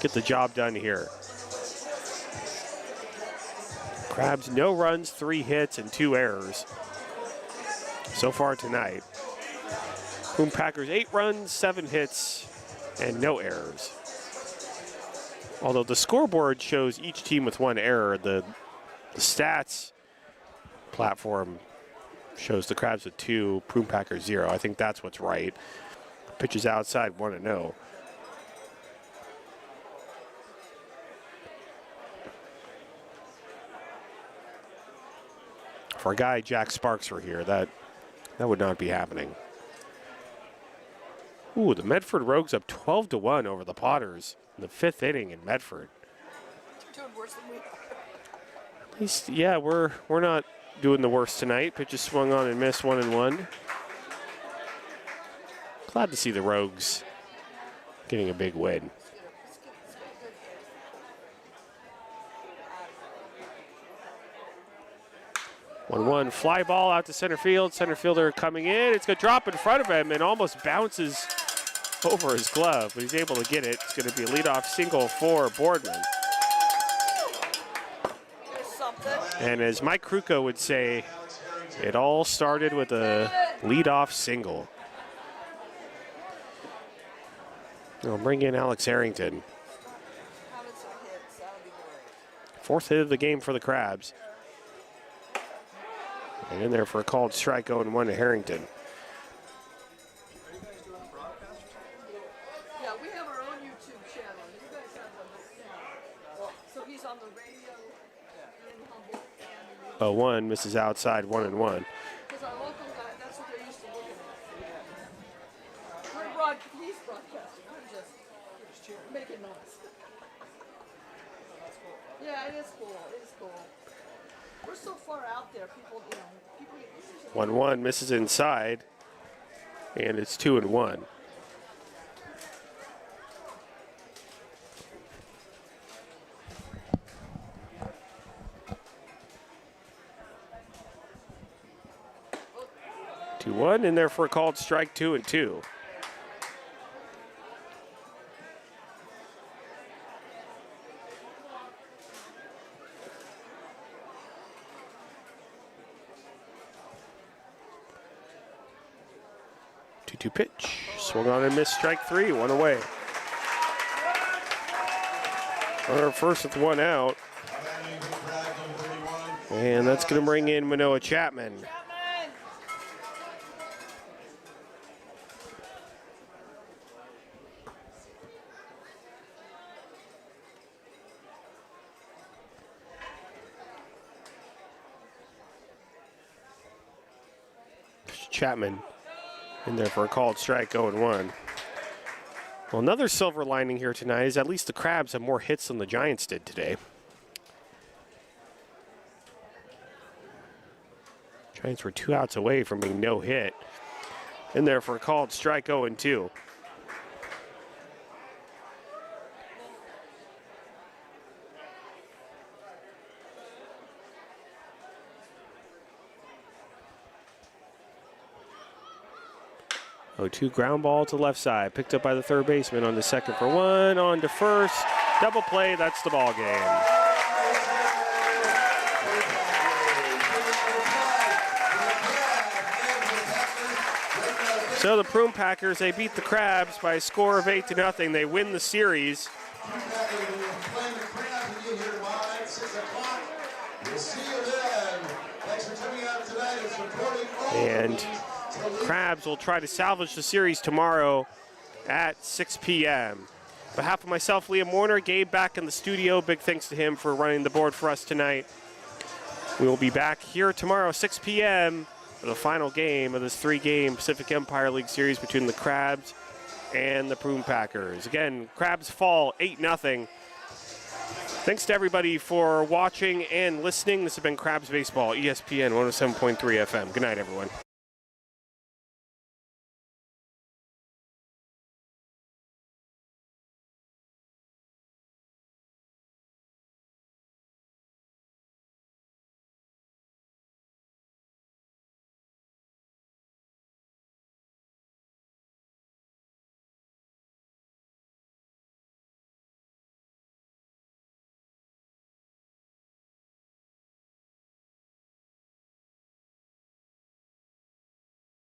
get the job done here. Crabs, no runs, 3 hits, and 2 errors so far tonight. Prune Packers, 8 runs, 7 hits, and no errors. Although the scoreboard shows each team with 1 error, the stats platform shows the Crabs with 2, Prune Packers 0. I think that's what's right. Pitches outside, 1-0. For a guy Jack Sparks were here, that would not be happening. Ooh, the Medford Rogues up 12-1 over the Potters in the 5th inning in Medford. You're doing worse than we are. At least, yeah, we're not doing the worst tonight. Pitches swung on and missed, 1-1. Glad to see the Rogues getting a big win. 1-1 fly ball out to center field. Center fielder coming in. It's going to drop in front of him and almost bounces over his glove, but he's able to get it. It's going to be a leadoff single for Boardman. And as Mike Kruko would say, it all started with a leadoff single. We'll bring in Alex Harrington. 4th hit of the game for the Crabs. And in there for a called strike, 0-1 to Harrington. Yeah, we have our own YouTube channel. You guys have the so he's on the radio in Humboldt. 0-1 misses outside, 1-1. Because our local guy, that's what they're used to looking at. He's broadcasting. I'm just making noise. Yeah, it is cool. It is cool. We're so far out there, people, you know, people get used to 1-1 misses inside, and it's 2-1. In there for a called strike, 2-2. Two pitch, swung on and missed, strike 3, 1 away. Runner first with 1 out. And that's going to bring in Manoah Chapman. 'Chapman in there for a called strike, 0-1. Well, another silver lining here tonight is at least the Crabs have more hits than the Giants did today. Giants were 2 outs away from being no hit. In there for a called strike, 0-2. Two ground ball to left side, picked up by the third baseman on the second for 1, on to first, double play, that's the ball game. So the Prune Packers, they beat the Crabs by a score of 8-0. They win the series. And Crabs will try to salvage the series tomorrow at 6 p.m. On behalf of myself, Liam Warner, Gabe back in the studio. Big thanks to him for running the board for us tonight. We will be back here tomorrow, 6 p.m. for the final game of this 3-game Pacific Empire League series between the Crabs and the Prune Packers. Again, Crabs fall 8-0. Thanks to everybody for watching and listening. This has been Crabs Baseball, ESPN 107.3 FM. Good night, everyone.